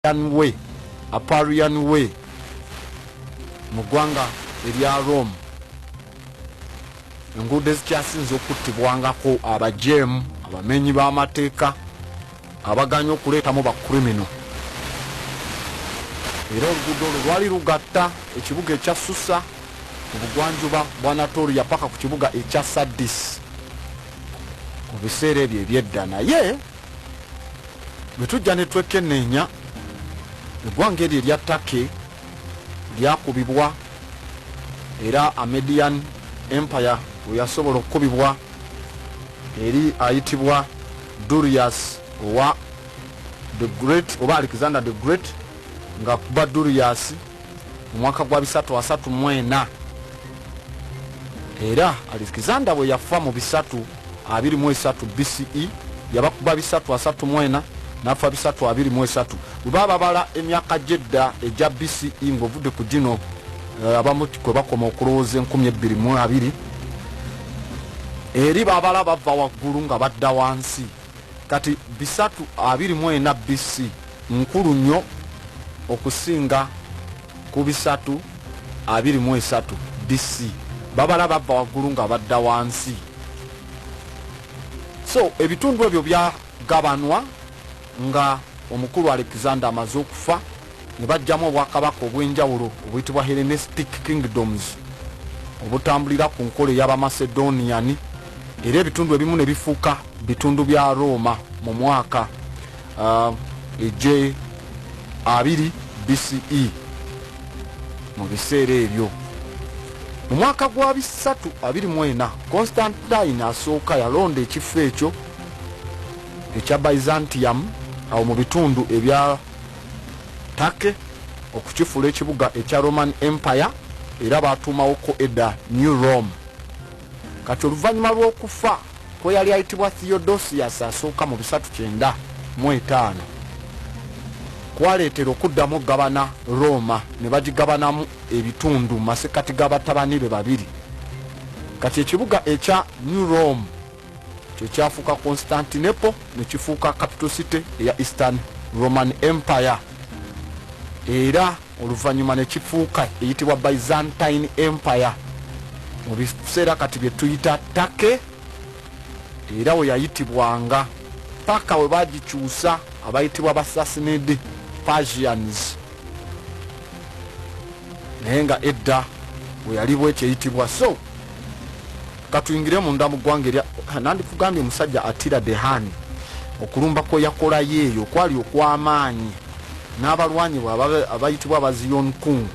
Aparian Way mu ggwanga erya Rome. Enguudo ezikyasinze okuttibwangako abajeemu, abamenyi b'amateeka, abaganya okuleetamu bakrimino. Era oluguudo olwo lwali lugatta ekibuga ekya Susa mu bugwanjuba bwa Anatolia paka ku kibuga ekya Sardis mu biseera ebyo ebyedda. Naye bwe tujja ne twekenneenya eggwanga eryo erya Turkey lyakubibwa, era Median Empire we yasobola okukubibwa eri ayitibwa Darius owa the Great oba Alexander the Great nga kuba Darius mu mwaka gwa 334 era Alexander bwe yafa mu 323 BCE yabakuba 334 nafa 323 baba bala emyaka jedda eja BCE ng'ovudde ku gino abamu kwe bakoma okulowooza 2022 eri babala bava waggulu nga badda wansi. Kati 324 BC nkulu nnyo okusinga ku 323 BC babala bava waggulu nga badda wansi. So ebitundu ebyo byagabanwa nga omukulu Alexander amaze okufa, ne bajjamu obwakabaka obw'enjawulo obuyitibwa Hellenistic Kingdoms obutambulira ku nkola ey'Abamacedonian, era ebitundu ebimu ne bifuuka bitundu bya Roma mu mwaka eje 2 BCE. Mu biseera ebyo mu mwaka gwa 324 Constantine asooka yalonda ekifo ekyo ekya Byzantium awo mu bitundu ebya Turkey okukifuula ekibuga ekya Roman Empire, era batuumawo ko edda New Rome. Kati oluvannyuma lw'okufa kwe yali ayitibwa Theodosius asooka mu 395 kwaleetera okuddamu gabana Roma ne bagigabanamu ebitundu masekati g'abatabani be babiri. Kati ekibuga ekya New Rome kye kyafuuka Constantinople ne kifuuka capital city eya Eastern Roman Empire, era oluvannyuma ne kifuuka eyitibwa Byzantine Empire mu biseera kati bye tuyita Turkey, era we yayitibwanga paka we bagikyusa abayitibwa Sassanid Persians, naye nga edda we yali bwekyo eyitibwa. So katuyingire munda mu ggwanga erya nandikugambye omusajja Attila the Hun okulumba kwe yakolayo eyo kwali okw'amaanyi n'abalwanyi abayitibwa Abazion Kung.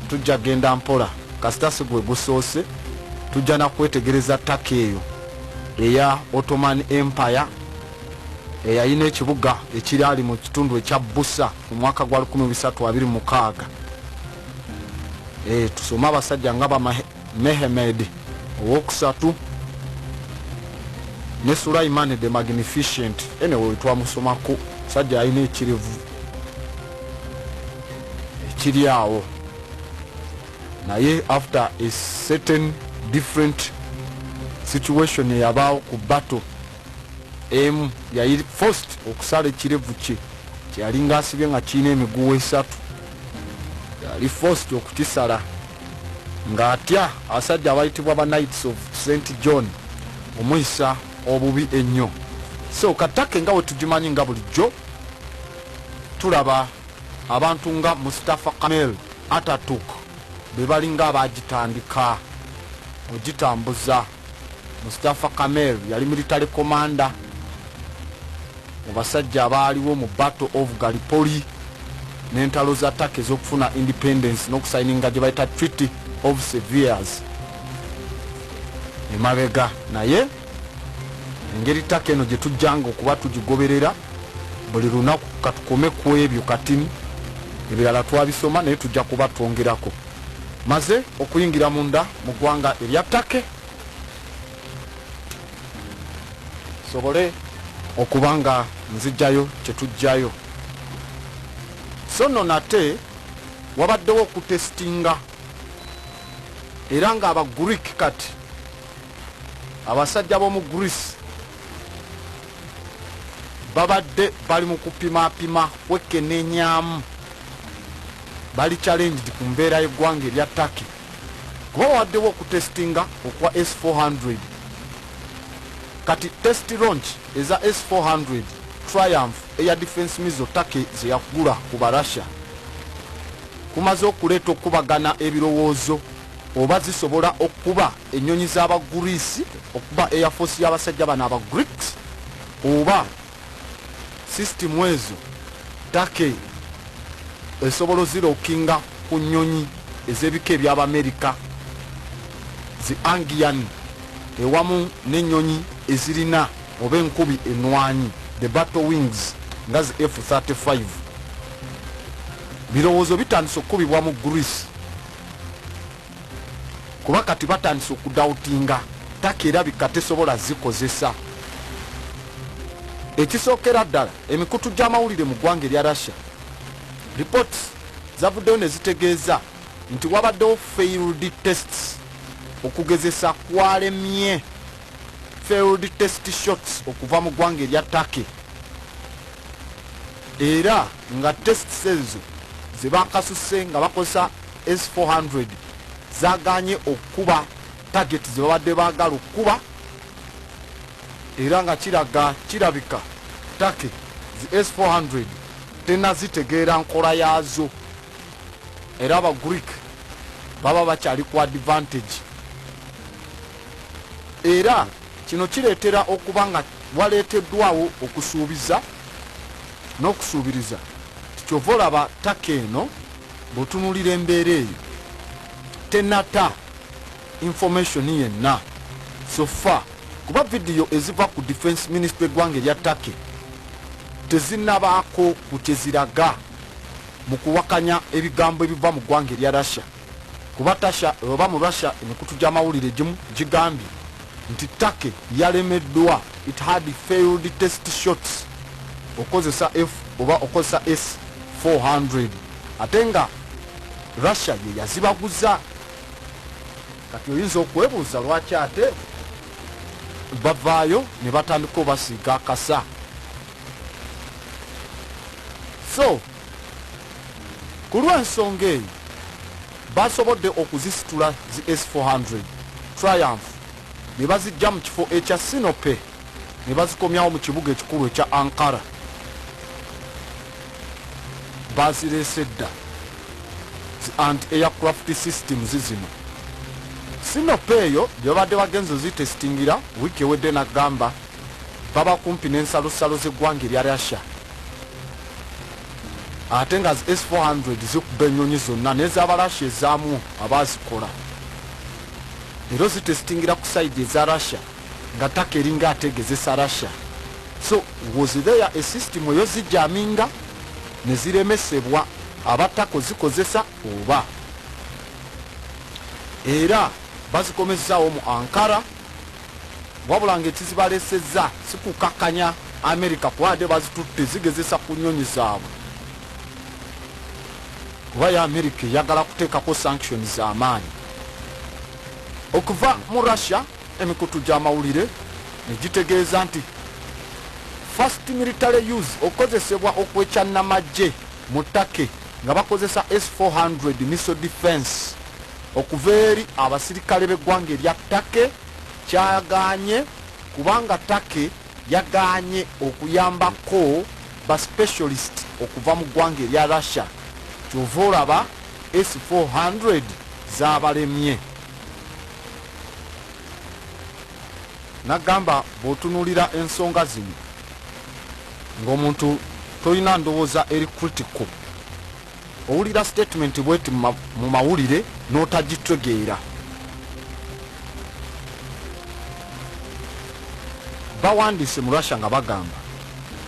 Tujja genda mpola kasitasi gwe gusoose, tujja nakwetegereza Turkey eyo eya Ottoman Empire eyalina ekibuga ekiri ali mu kitundu ekya Busa mu mwaka gwa 1326. Tusoma abasajja nga ba Mehmed owokusatu ne Sulaiman the Magnificent. Anyway twamusomako sajja alina ekirevu ekiri awo, naye after a certain different situation eyabaawo ku battle yali forced okusala ekirevu kye kyalinga asibye nga kirina emiguwa 3, yali forced okukisala ng'atya asajja abayitibwa ba Knights of St. John omuyisa obubi ennyo. So Turkey nga bwe tugimanyi nga bulijjo tulaba abantu nga Mustafa Kemal Atatürk be balinga abagitandika ogitambuza. Mustafa Kemal yali military commander mu basajja abaaliwo mu Battle of Gallipoli n'entalo za Turkey ez'okufuna independence n'okusayininga gye bayita Treaty of Sevres emabega. Naye engeri Turkey eno gye tujjanga okuba tugigoberera buli lunaku katukome ku ebyo katini, ebirala twabisoma naye tujja kuba twongerako. Maze okuyingira munda mu ggwanga erya Turkey sobole okubanga nzijjayo kye tujjayo. So nno nate wabaddewo okutestinga era nga Abagreek kati abasajja b'omu Greece babadde bali mu kupimapima kwekenenyamu, bali challenged ku mbeera y'eggwanga erya Turkey kuba waddewo okutestinga okwa S400. Kati test launch eza S400 Triumph Air Defense Missile Turkey ze yakugula ku Barussia kumaze okuleeta okubagana ebirowoozo oba zisobola okuba ennyonyi z'Abagreece, okuba Air Force y'abasajja bano Abagreeks, oba system ezo Turkey esobola ozirookinga ku nnyonyi ez'ebika eby'Abamerika zi Angian ewamu n'ennyonyi ezirina oba enkubi enwanyi the battle wings nga zi F-35. Birowoozo bitandise okukubibwa mu Greece kuba kati batandise okudawutinga Turkey erabika tesobola zikozesa. Ekisookera ddala emikutu gy'amawulire mu ggwanga erya Russia reports zavuddeyo ne zitegeeza nti wabaddewo failed tests, okugezesa kwalemye failed test shots okuva mu ggwanga erya Turkey, era nga tests ezo ze bakasuse nga bakozesa S400 zaganye okuba target ze babadde baagala okuba, era nga kirabika Turkey zi S400 tena zitegeera nkola yaazo, era Abagreek baba bakyali ku advantage. Era kino kireetera okuba nga waleeteddwawo okusuubiza n'okusuubiriza kyova olaba Turkey eno bw'otunuulira embeera eyo tenata information yenna so far, kuba vidiyo eziva ku defense ministry eggwanga erya Turkey tezinabaako ku kyeziraga mu kuwakanya ebigambo ebiva mu ggwanga erya Russia, kuba Tasha oba mu Russia emikutu gy'amawulire gimu gigambye nti Turkey yalemeddwa, it had failed test shots okozesa F oba okozesa S400, ate nga Russia ye yazibaguza. Kati oyinza okwebuuza lwaki ate bavaayo ne batandika obasiiga akasa. So ku lw'ensonga eyo basobodde okuzisitula zi S400 Triumph ne bazijja mu kifo ekya Sinope ne bazikomyawo mu kibuga ekikulu ekya Ankara. Bazireese dda zi anti-aircraft systems zino. Sinope eyo gye babadde bagenze ozitestingira wiiki ewedde n'agamba baba kumpi n'ensalosalo z'eggwanga erya Russia, ate nga zi S400 zikuba ennyonyi zonna n'ez'Abarussia ezaamu abaazikola. Era zitestingira ku side eza Russia nga Turkey eringa ategezesa Russia. So was there a system eyo zijjaminga ne ziremesebwa abatako zikozesa oba, era bazikomezaawo mu Ankara, wabula ng'ekizibaleesezza si kukakkanya America kubaadde bazitutte zigezesa ku nnyonyi zaabwe, kuba ya America eyagala kuteekako sanctions z'amaanyi. Okuva mu Russia emikutu gy'amawulire ne gitegeeza nti first military use okozesebwa okwekyannamagye mu Turkey nga bakozesa S400 missile defense okuva eri abasirikale b'eggwanga erya Turkey kyaganye, kubanga Turkey yaganye okuyambako ba specialist okuva mu ggwanga erya Russia, kyova olaba S400 z'abalemye. Nagamba bw'otunuulira ensonga zino ng'omuntu tolina ndowooza eri critical, owulira statement bweti mu mawulire n'otagitegeera. Bawandiise mu Russia nga bagamba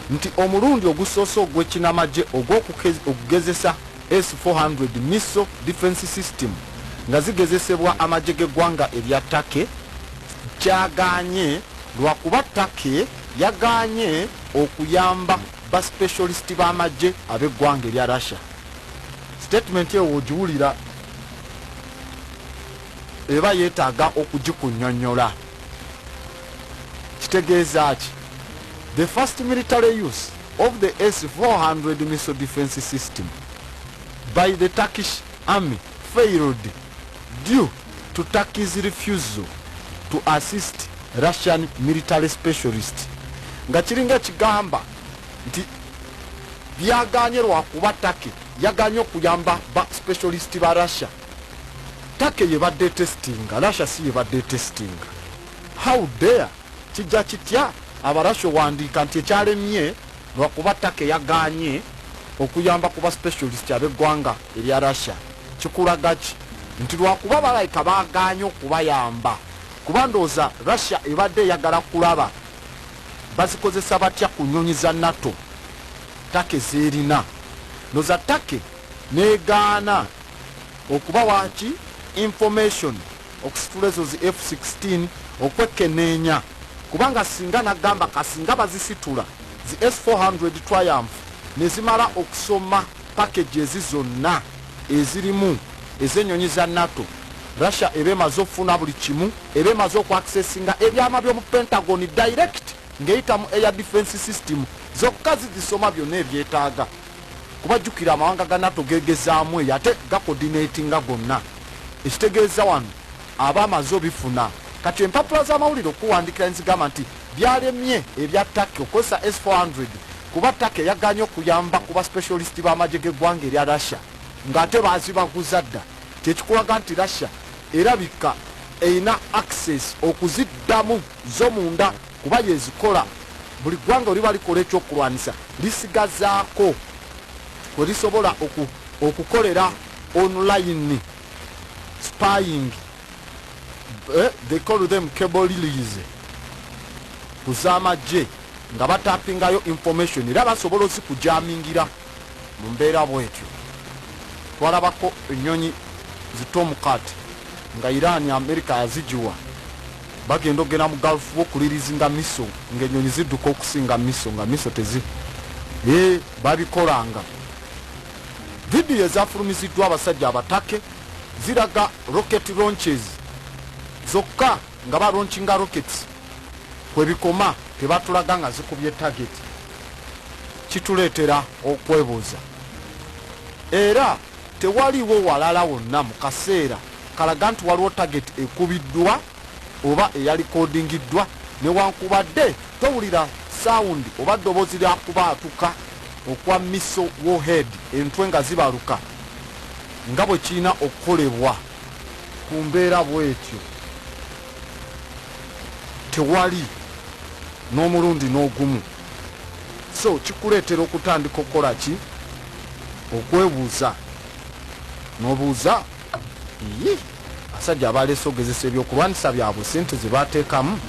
nti omulundi ogusoose ogw'ekinamagye ogw'okugezesa S400 missile defense system nga zigezesebwa amagye g'eggwanga erya Turkey kyaganye lwakuba Turkey yaganye okuyamba ba specialist b'amagye ab'eggwanga erya Russia. Statement eyo wogiwulira eba yeetaaga okugikunnyonnyola. Kitegeeza ki? The first military use of the S-400 missile defense system by the Turkish army failed due to Turkey's refusal to assist Russian military specialists. Nga kiringa kigamba nti byaganye lwakuba Turkey yaganye okuyamba ba specialist ba Russia. Turkey yebadde testinga, Russia si yebadde testinga. How dare kijja kitya abarasho wandiika nti ekyalemye lwakuba Turkey yaganye okuyamba kuba specialist abeggwanga erya Russia. Kikulaga ki nti lwakuba balayika baganye okubayamba kuba ndowooza Russia ebadde eyagala kulaba bazikozesa batya ku nnyonyi za NATO Turkey zerina. Ndowooza Turkey negaana okuba waki information okusitula ezo zi F-16 okwekeneenya kubanga singa nagamba kasinga bazisitula zi S-400 Triumph nezimala okusoma package ezi zonna ezirimu ez'ennyonyi za NATO, Russia ebe emaze okufuna buli kimu, ebe emaze okwaccessinga ebyama by'omu Pentagon direct ng'eyita mu air defense system zokka zizisoma byonna ebyetaaga. Kubajjukira amawanga ga NATO gegezaamu eyo ate gacoordinatinga gonna. Ekitegeeza wano aba amaze obifuna. Kati empapula z'amawulire okuwandikira enzigamba nti byalemye ebya Turkey okozesa S-400 kuba Turkey yaganye okuyamba kuba specialist b'amagye g'eggwanga erya Russia ng'ate baazibaguza dda. Kyekikulaga nti Russia erabika erina access okuziddamu zo munda kuba yezikola. Buli ggwanga oliba likola ekyokulwanisa lisigazaako kwe lisobola okukolera online spying. They call them cable release kuzamagye nga batapingayo information era basobola okikujamingira mu mbeera bwetyo. Twalabako ennyonyi zitomukat nga Iran America yazijiwa bagenda ogenda mu Gulf okulirizinga miso ng'ennyonyi zidduka okusinga miso nga miso tezi babikolanga. Vidiyo ezafulumiziddwa abasajja abatake ziraga rocket launches zokka nga balaunchinga rockets kwebikoma tebatulaga nga zikubye target. Kituleetera okwebuuza era tewaliwo walala wonna mu kaseera kalaga nti waliwo target ekubiddwa oba eyalikodingiddwa newankubadde towulira sound oba ddoboozi lyakubaatuka okwa missile warhead entwe nga zibaluka nga bwe kirina okukolebwa ku mbeera bwetyo. Tewali n'omulundi n'ogumu. So kikuleetera okutandika okukola ki? Okwebuuza n'obuuza asajja abaleese ogezesa ebyokulwanisa byabwe sente ze baateekamu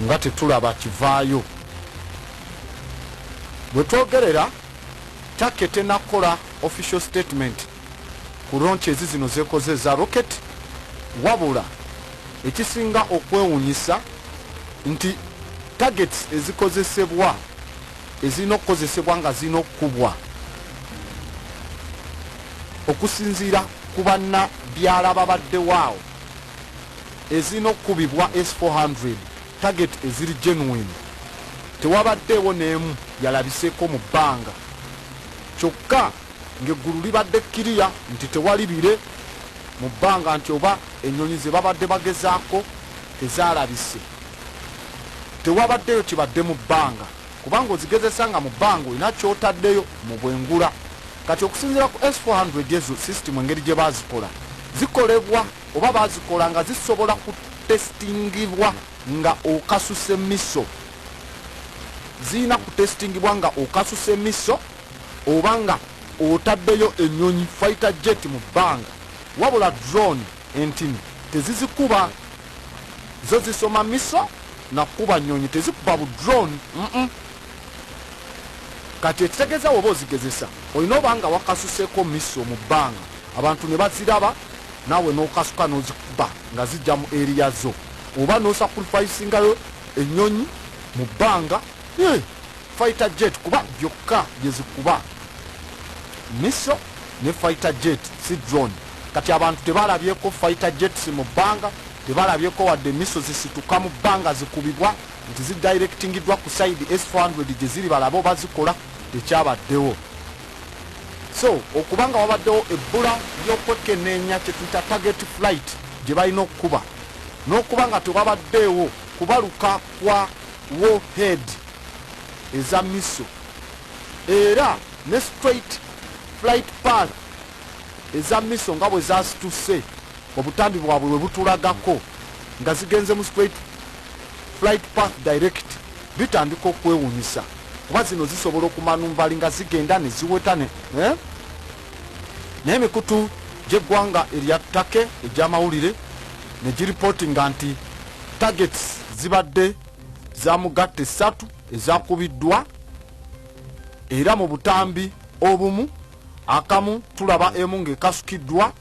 nga tetulaba kivaayo. Bwe twogerera Turkey tenakola official statement ku launches zino zekoze za rocket, wabula ekisinga okwewunyisa nti targets ezikozesebwa ezirina okukozesebwa nga zirina okukubwa okusinziira ku banna byalaba baddewaawo ezirina okukubibwa S-400 target eziri genuine tewabaddeewo n'emu yalabiseeko mu bbanga kyokka ng'eggulu libadde kkiriya nti tewali bire mu bbanga nti oba ennyonyi ze babadde bagezaako tezaalabise. Tewabaddeyo kibadde mu bbanga kubanga ozigezesa nga mu bbanga olina kyotaddeyo mu bwengula. Kati okusinziira ku S-400 ezo system engeri gye baazikola zikolebwa oba baazikola nga zisobola kutestingibwa nga okasuse miso. Zirina kutestingibwa nga okasuse miso oba nga otaddeyo ennyonyi fighter jet mu bbanga, wabula drone entini tezizikuba. Zo zisoma miso na kuba nnyonyi tezikuba bu drone. Kati ekitegeeza woba ozigezesa olina oba nga wakasuseeko miso mu bbanga abantu ne baziraba naawe n'okasuka n'ozikuba nga zijja mu area zo, oba n'osacrificingayo ennyonyi mu bbanga fighter jet kuba byokka byezikuba miso ne fighter jet si drone. Kati abantu tebalabyeko fighter jets mu bbanga, tebalabyeko wadde emiso zisituka mu bbanga zikubibwa nti zidirectingidwa ku side S400 gye ziri balaba oba zikola tekyabaddewo. So okubanga wabaddewo ebbula ly'okwekenneenya kye tuyita target flight gye balina okukuba n'okubanga tewabaddeewo kubaluka kwa warhead eza miso era ne straight flight path eza miso nga bwe zasituse obutambi bwabwe bwe butulagako nga zigenze mu straight flight path direct bitandika okwewunyisa kuba zino zisobola okumanumbali nga zigenda ne ziwetane naye emikutu gy'eggwanga erya ttake egy'amawulire ne giripootinga nti targets zibadde za mugatte 3 ezakubiddwa era mu butambi obumu akamu tulaba emu ng'ekasukiddwa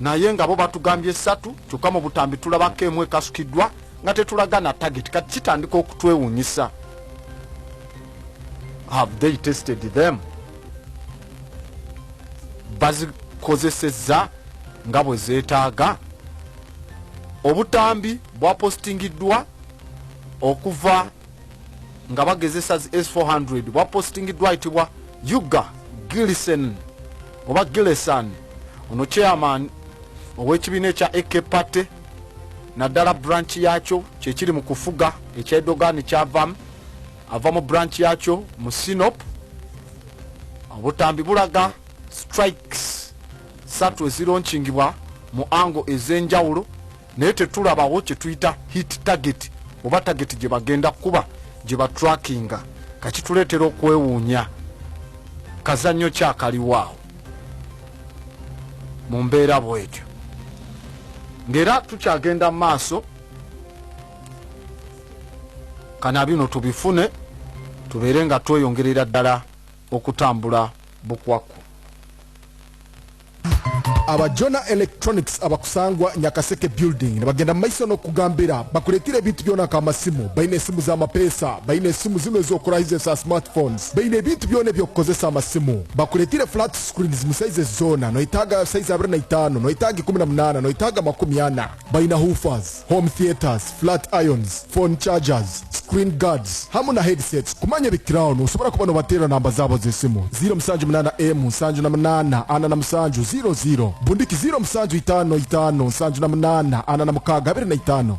naye nga bo batugambye 3 kyokka mu butambi tulabako emu ekasukiddwa nga tetulaga na target kati kitandika okutwewunyisa. Have they tested them? Bazikozesezza nga bwe zeetaaga? Obutambi bwapostingiddwa okuva nga bagezesa S400 bwapostingiddwa ayitibwa Yuga Gilson oba Gilson, ono chairman ow'ekibiina ekya AK Party naddala branch yakyo kyekiri mu kufuga ekyeddogani kyavamu ava mu branch yakyo mu Sinop. Obutambi bulaga strikes 3 ezironchingibwa mu ango ez'enjawulo naye tetulabawo kye tuyita hit target oba target gye bagenda kuba gye batrackinga kakituleetera okwewuunya kazannyo kyakaliwaawo mu mbeera bwetyo ng'era tukyagenda mu maaso kana bino tubifune tubeere nga tweyongerera ddala okutambula bukwaku. Abajona Electronics abakusangwa Nyakaseke building nabagenda maiso no kugambira bakuletire bintu byona kama simu baine simu za mapesa baine simu zino ezokurahize za smartphones baine bintu byone byokukozesa amasimu bakuletire flat screens mu size zona no itaga size 25 no itaga 18 no itaga 40 baine hoofers home theaters flat irons phone chargers screen guards hamu na headsets kumanya bikirawo usobora kubona batera namba zabo zesimu 078M 78 ana na msanju 00 bundiki 075 sanju na mnana ana na mukaga 25.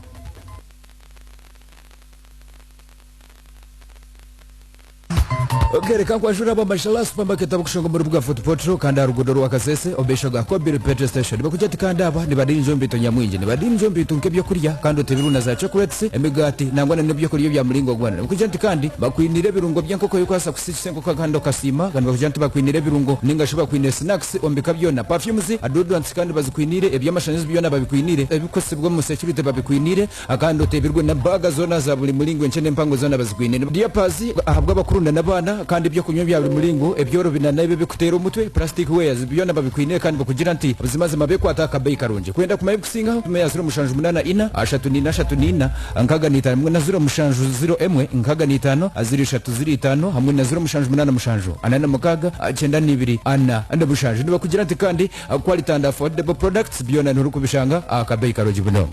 Okay, reka kwashura bambashala supermarket abukushonga muri bwa foot potro kanda rugodo rwa kasese obeshoga ko bir petrol station bakujati kanda aba nibadini njombi to nyamwinje nibadini njombi tunke byo kurya kandi tebiruna za chocolates emigati nangwana nebyo kurya bya mulingo gwana bakujati kandi bakwinire birungo byankoko yukwasa kusisengo kando kasima kandi bakujati bakwinire birungo ninga shoba kwinire snacks ombika byona perfumes adodorants kandi bazikwinire ebyamashanyarazi byona babikwinire ebikosebwa mu security babikwinire akandi tebirwe na baga zona za buli mulingo enchene mpango zona bazikwinire diapazi ahabwa bakurunda nabana kandi byo kunywa bya buri mulingo ebyoro binana ibe bikutera umutwe plastic wares byona babikwinire kandi bakugira nti buzimaze mabeko ataka bei karonje kwenda kumaye kusinga tumeya 0 ashatu nina ankaga ni 5 na 0 mushanju 0 nkaga ni 5 aziri 3 hamwe na 0 mushanju anana mukaga 92 ana anda mushanju ndibakugira nti kandi quality and affordable products byona nturu kubishanga akabei karonje buno.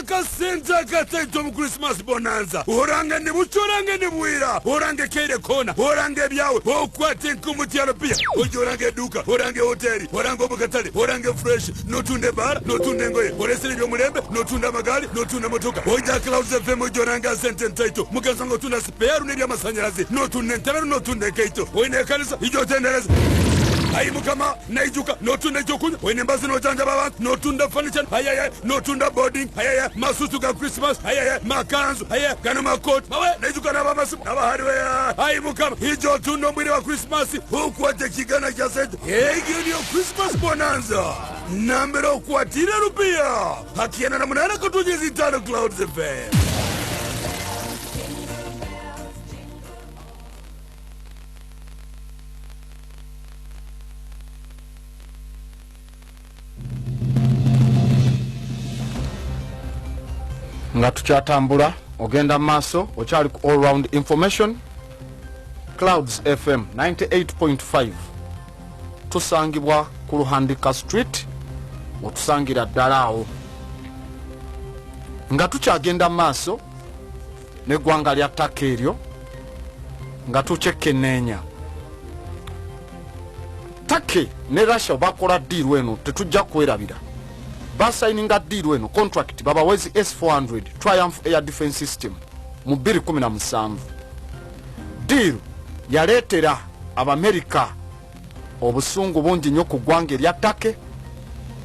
Kasenza kataito mu Christmas bonanza orange ne buchorange ne buira orange kere kona orange byawe okwate nkumutiyalo pia ojorange duka orange hoteli orange obukatale orange fresh notunde bar notunde ngoye oresere byo mulembe notunda magali notunda motoka oja Clouds FM ojorange senten taito mugazango tuna spare ne bya masanyarazi notunde ntebe notunde kaito oine kanisa ijotendereza ayi mukama naijuka notunda jokunya wene mbazi nojanja babantu notunda furniture ayaya notunda boarding ayaya masutu ga Christmas ayaya makanzu ayaya kana makoti mawe naijuka na baba simu abahariwe ayi mukama hijo tundo mwiri wa Christmas ukwate kigana cha sente egyo Christmas bonanza nambero kwatira rupia hakiana na munana kutujezi 5 Clouds FM. nga tukyatambula ogenda maaso okyali ku all round information Clouds FM 98.5 tusangibwa ku Luhandika Street otusangira ddala awo nga tukyagenda maaso n'eggwanga lya ttaka eryo nga tukyekenneenya. Take ne Russia bakola deal eno tetujja kwerabira. Basayininga deal eno contract babawezi S400 Triumph Air Defense System mu 2017. Deal yaleetera Abamerika obusungu bungi nnyo ku ggwanga erya Take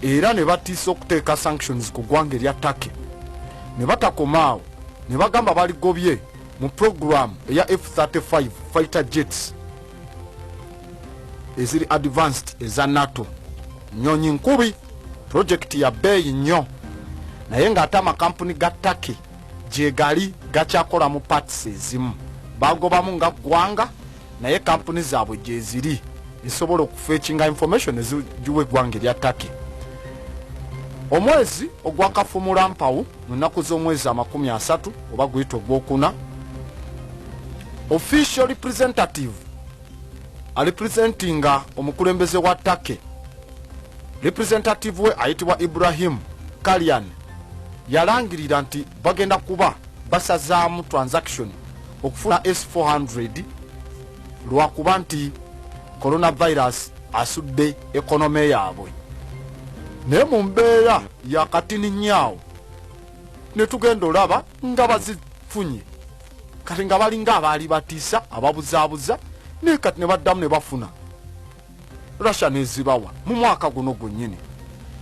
era ne batiisa okuteeka sanctions ku ggwanga erya Take. Ne batakomaawo ne bagamba baligobye mu program eya F-35 fighter jets eziri advanced eza NATO. Nyonyi nkubi project ya beeyi nnyo naye ng'ate amakampuni ga Take gye gali gakyakola mu parts ezimu bagobamu nga ggwanga naye kampuni zaabwe gye ziri esobola okufeekinga information ezigiwa eggwanga erya Take. Omwezi ogwakafumula mpawu mu nnaku z'omwezi 30 oba guyita ogwokuna, official representative alipresentinga omukulembeze wa Take, representative we ayitibwa Ibrahim Kalyan, yalangirira nti bagenda kuba basazaamu transaction okufuna S400 lwakuba nti coronavirus asudde ekonome yaabwe. Naye mu mbeera yakatini nnyawo ne tugenda olaba nga bazifunye kati nga balinga abaali batiisa ababuzaabuza ne kati ne baddamu ne bafuna Russia nezibawa mu mwaka guno gwennyini.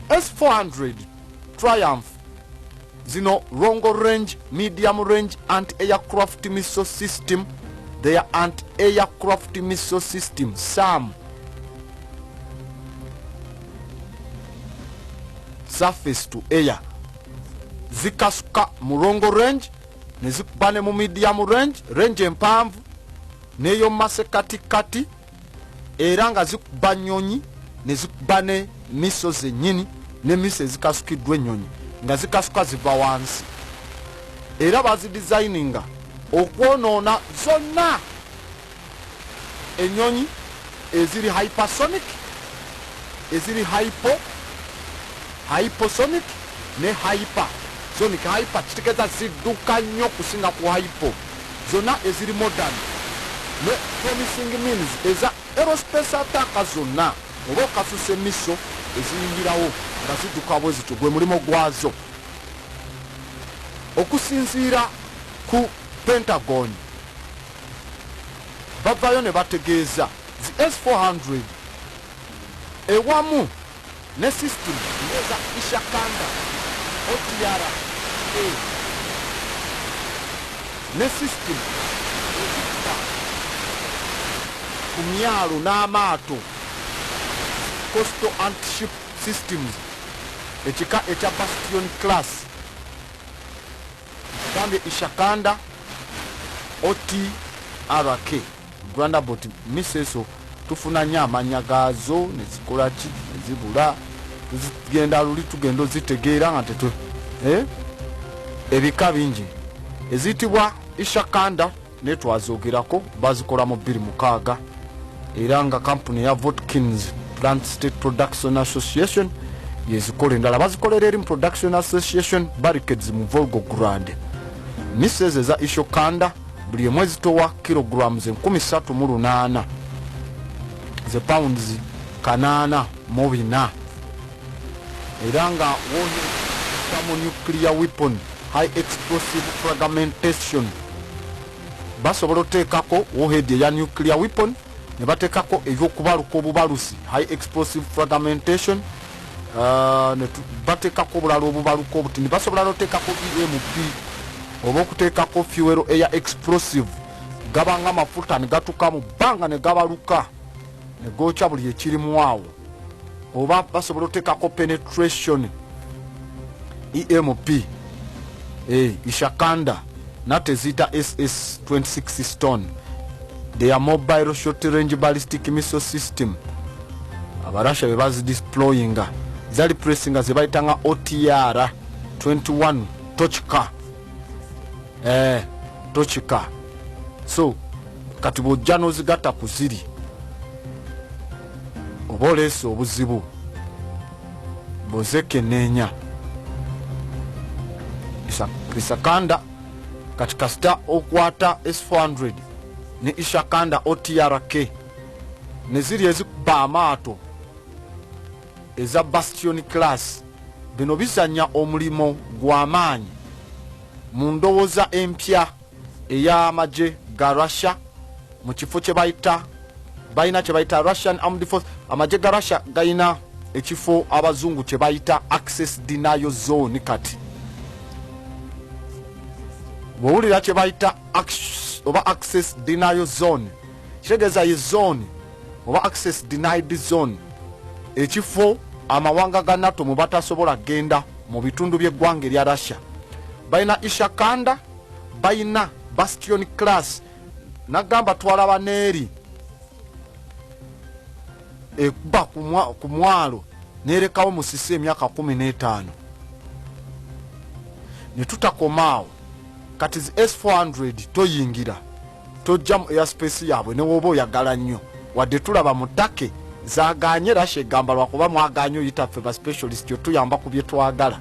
S400 Triumph zino long range, medium range anti-aircraft missile system. They are anti-aircraft missile system SAM, surface to air. Zikasuka mu long range ne zikuba ne mu medium range, range empanvu neyo masekatikati era nga zikuba nnyonyi ne zikuba ne miso zennyini ne miso ezikasukiddwa ennyonyi nga zikasuka ziva wansi era bazidesigninga okwonoona zonna ennyonyi eziri hypersonic, eziri hyposonic ne hypersonic. Hyper kitegeeza zidduka nnyo kusinga ku hypo, zonna eziri modern ne promising means eza aerospace attack zonna oba okasusa emiso eziyingirawo nga zidduka bwe zityo gwe mulimo gwazo. Okusinziira ku Pentagon bavayo ne bategeeza zi S400 ewamu ne system eza Ishakanda OTRA ne system ku myalo n'amaato coastal anti-ship systems ekika ekya Bastion class gambye Ishakanda OTRK Groundboat missiles tufuna nnyo amanya gaazo ne zikola ki ne zibula tugenda luli tugenda ozitegeera nga tetu ebika bingi ezitibwa Ishakanda ne twazoogerako bazikola mu 2006 era nga kampuni ya Votkins Plant State Production Association yezikola endala bazikolera eri Production Association Barricades mu Volgograd. Missiles za Ishakanda buli mwezi towa kilograms 38 ze pounds 84 era nga wonye nuclear weapon high explosive fragmentation basobola oteekako warhead ya nuclear weapon ne bateekako ebyokubaluka obubalusi high explosive fragmentation ne bateekako obulala obubaluka obutini basobola oteekako EMP oba okuteekako fuel air explosive gabanga amafuta ne gatuka mu bbanga ne gabaluka ne gocha buli ekirimu awo oba basobola oteekako penetration EMP Ishakanda natezita SS-26 Stone. They are mobile short range ballistic missile system abarasha bebazi deploying zali pressing zebayitanga OTR 21 Tochka Tochka. So kati bojja nozigata kuziri oba oleese obuzibu bozekenenya Isakanda kati kasita okwata S400 ne Ishakanda OTRK ne ziri ezikuba amaato eza Bastion class bino bizanya omulimo gw'amaanyi mu ndowooza empya ey'amagye ga Russia mu kifo kye bayina kye bayita Russian Armed Force. Amagye ga Russia gayina ekifo abazungu kye bayita access denial zone. Kati bwowulira kye bayita oba access denial zone kitegeeza ye zone oba access denied zone ekifo amawanga ga NATO mu batasobola genda mu bitundu by'eggwanga erya Russia. Bayina Ishakanda, bayina Bastion class, nagamba twalaba neeri ekuba ku mwalo nerekawo musisi emyaka 15 ne tutakomaawo. Kati S400 toyingira tojja mu airspace yaabwe ne woba oyagala nnyo wadde tulaba mu ttake zaaganye Russia egamba lwakuba mwaganye oyitaffe ba specialist yo tuyamba ku bye twagala.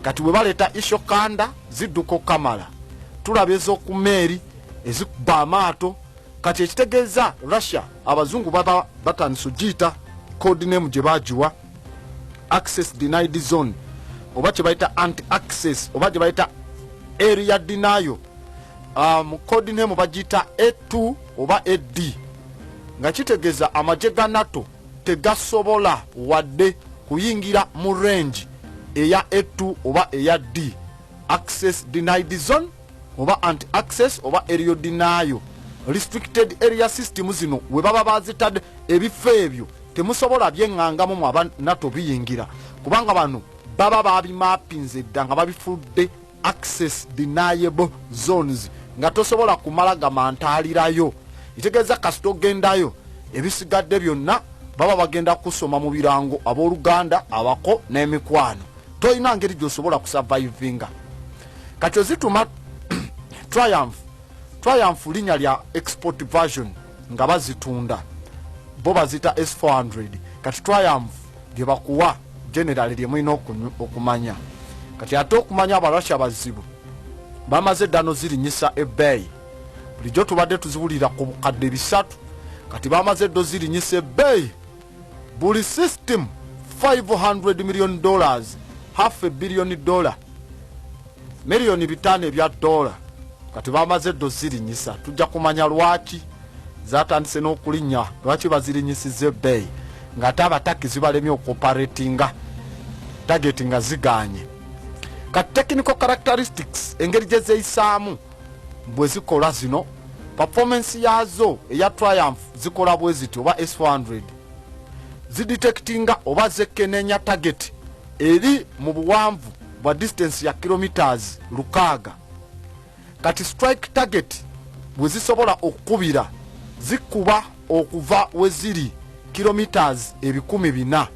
Kati we baleeta Ishakanda zidduka Kamala tulaba ez'okumeeri ezikuba amaato. Kati ekitegeeza Russia abazungu baba batandise ogiyita code name gye bagiwa access denied zone oba kye bayita anti access oba gye bayita area denial. Mu code name bagiyita A2 oba AD nga kitegeeza amagye ga NATO tegasobola wadde kuyingira mu range eya A2 oba eya D access denied zone oba anti access oba area denial restricted area system. Zino we baba bazitadde ebifo ebyo temusobola byengangamu mu aba NATO biyingira kubanga bano baba babimapinze dda nga babifudde access deniable zones nga tosobola kumala gamantalirayo. Itegeeza kasita ogendayo ebisigadde byonna baba bagenda kusoma mu birango abooluganda abako n'emikwano toyina ngeri gy'osobola kusurvivinga. Kati ozituma Triumph linnya lya export version nga bazitunda bo bazita S400. Kati Triumph gye bakuwa generally lye mulina okumanya. Kati ate okumanya Abarussia bazibu bamaze ddano zirinyisa ebbeeyi bulijjo tubadde tuziwulira ku bukadde 3. Kati bamaze ddo zirinyisa ebbeeyi buli system $500 million, $500 million, miliyoni 5 ebya dola. Kati bamaze ddo zirinyisa tujja kumanya lwaki zatandise n'okulinnya lwaki bazirinyisiza ebbeeyi ng'ate abataki zibalemye okoperatinga targeti nga ziganye. Kati technical characteristics engeri gye zeeyisaamu bwe zikola zino performance yazo eya Triumph zikola bwe ziti oba S400 zidetectinga oba zekenenya target eri mu buwanvu bwa distance ya kilometers 600. Kati strike target bwe zisobola okukubira zikuba okuva we ziri kilometers 400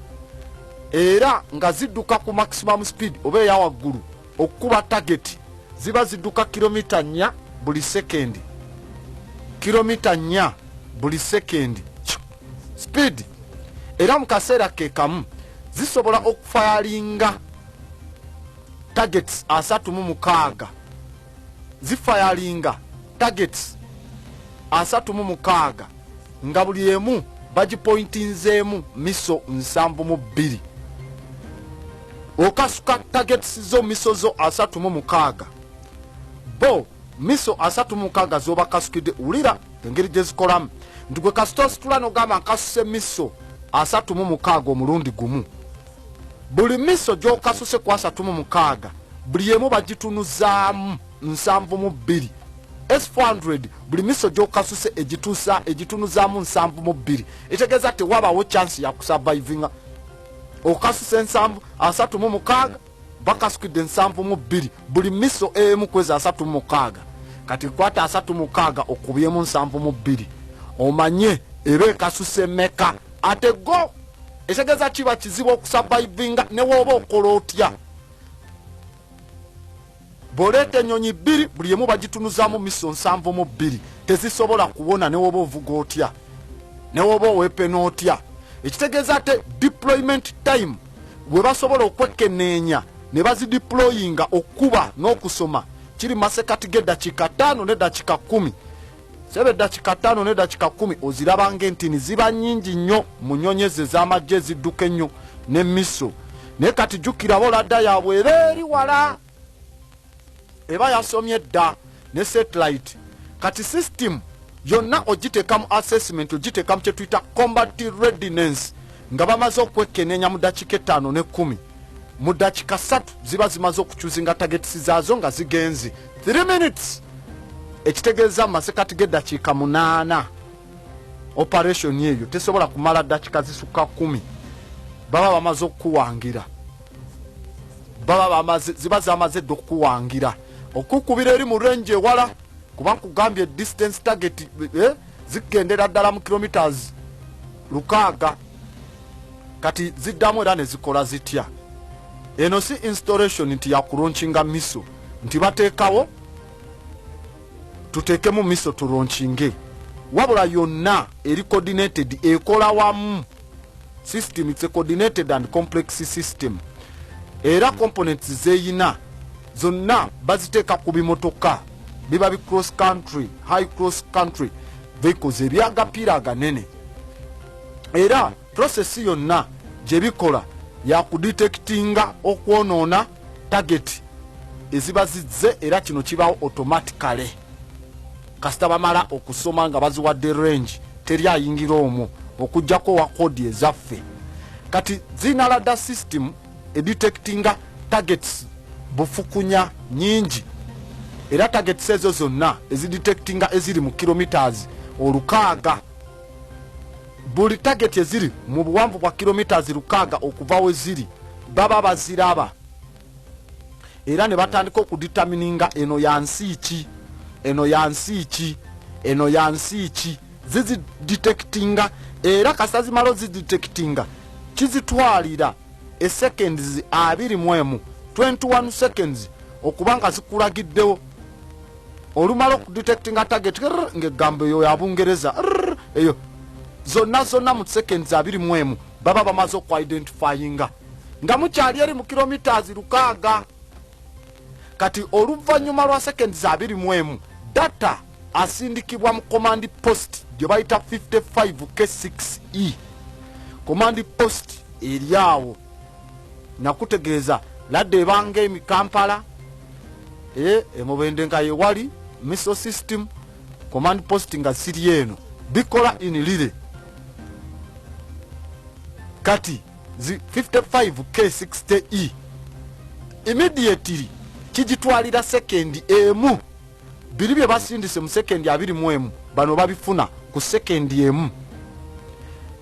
era nga zidduka ku maximum speed oba eya waggulu okukuba target ziba zidduka kilomita 4 buli sekendi, kilomita 4 buli sekendi speed. Era mu kaseera ke kamu zisobola okufayalinga targets 36 zifayalinga targets 36 nga buli emu bagipointinzeemu miso 72. Okasuka targets zo miso zo 36 bo miso 36 zoba kasukide ulira engeri gye zikolamu nti gwe kasita situla n'ogamba nkasuse miso 36 omulundi gumu. Buli miso gy'okasuse ku 36 buli emu bagitunuzaamu 72. S400 buli miso gy'okasuse egitunuzaamu 72. Ekitegeeza tewabaawo chance ya kusurvivinga. Okasuse 36 bakasukidde 72 buli miso emu kweza 36. Kati kwata 36 okubyemu 72 omanye eba ekasuse meka ate go. Ekitegeeza kiba kizibu okusurvivinga ne woba okola otya. Bolete ennyonyi 2 buli emu bagitunuzaamu miso 72 tezisobola kuwona ne woba ovuga otya ne woba owepe n'otya. ekitegeeza ate deployment time bwe basobola okwekenneenya ne bazideployinga okuba n'okusoma kiri masekati g'eddakiika 5 n'eddakiika 10 sebe eddakiika 5 n'eddakiika 10 ozirabanga entini ziba nnyingi nnyo mu nnyonyeze z'amagye ezidduka ennyo n'emiso naye kati jjukira boladda yaabwe eba eri wala eba yasomye dda ne satellite kati system yonna ogiteeka mu assessment ogiteeka mu kyetuyita combat readiness nga bamaze okwekenneenya mu ddakiika 5 ne 10 mu ddakiika 3 ziba zimaze okukyuzinga targets zaazo nga zigenzi 3 minutes ekitegeeza mu masekati g'eddakiika 8 operation eyo tesobola kumala ddakiika zisukka 10 baba bamaze okuwangira ziba zamaze dda okuwangira okukubira eri mu range ewala kuba nkugambye distance target zigendera ddala mu kilometers 600 kati ziddamu era ne zikola zitya eno si installation nti yakulonchinga miso nti bateekawo tuteekemu miso tulonchinge wabula yonna eri coordinated ekola wamu system. It's a coordinated and complex system era components zeyina zonna baziteeka ku bimotoka biba bi cross country high cross country vehicles ebyagapiira aganene era process yonna gye bikola ya kudetectinga okwonoona target eziba zizze era kino kibaawo automatically kasita bamala okusoma nga baziwadde range teri ayingira omwo okujjako wa kodi ezaffe kati zina radar system edetectinga targets bufukunya nyingi era targets ezo zonna ezidetectinga eziri mu kilometers 600 buli target eziri mu buwanvu bwa kilometers 600 okuva we ziri baba baziraba era ne batandika okudetermininga eno yansi ki eno yansi ki eno yansi ki zizi detectinga era kasazi malo zidetectinga kizitwalira seconds 21 seconds okubanga zikulagiddewo olumala okudetectinga target ng'egambo eyo ya Bungereza eyo zonna mu seconds 21 baba bamaze okwidentifyinga nga mukyali eri mu kilometers 600 kati oluvannyuma lwa seconds 21 data asindikibwa mu command post gye bayita 55K6E command post eryawo nakutegeeza ladde ebanga emikampala emubende nga yewali missile system command post nga siri eno bikola inilire kati 55K6E immediately kijitwalira sekendi emu biri bye basindise mu sekendi 21 bano babifuna ku sekendi emu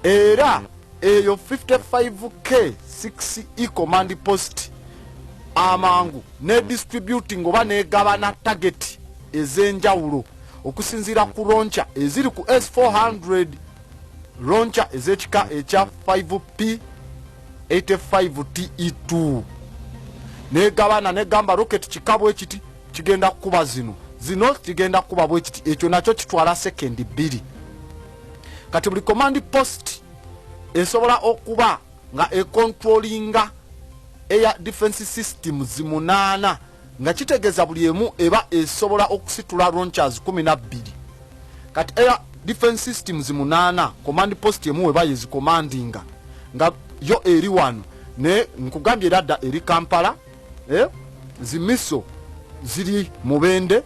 era eyo 55K6E command post amangu ne distributing oba negabana target ezenjawulo okusinzira ku launcher eziri ku S400 launcher ezekika ekya 5P85TE2 negabana negamba rocket kikabwe ekiti kigenda kuba zino kigenda kuba bwe ekiti ekyo nakyo kitwala sekendi 2 kati buli command post esobola okuba nga econtrollinga air defense systems 8 nga kitegeeza buli emu eba esobola okusitula launchers 12 kati air defense systems 8 command post emu eba yezicommandinga nga yo eri wano ne nkugambye radda eri Kampala zimiso ziri Mubende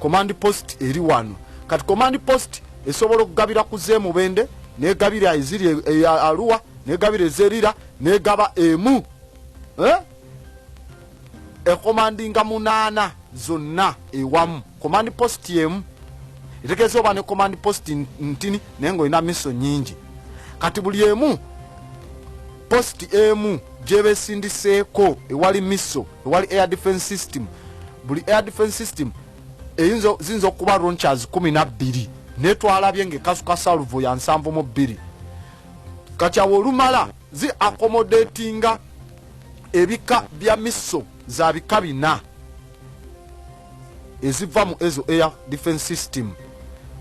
command post eri wano kati command post esobola okugabira kuze Mubende negabira eziri Arua negabira ezerira negaba emu commandinga 8 zonna ewamu command post emu etegeeza oba ne command post ntini naye ng'olina miso nyingi kati buli emu post emu gyebesindiseeko ewali miso ewali air defense system buli air defense system ziyinza okuba launchers 12 netwalabye ng'ekasuka salvo ya 72 kakyawe olumala zi accommodatinga ebika bya miso za bika 4 eziva mu ezo air defense system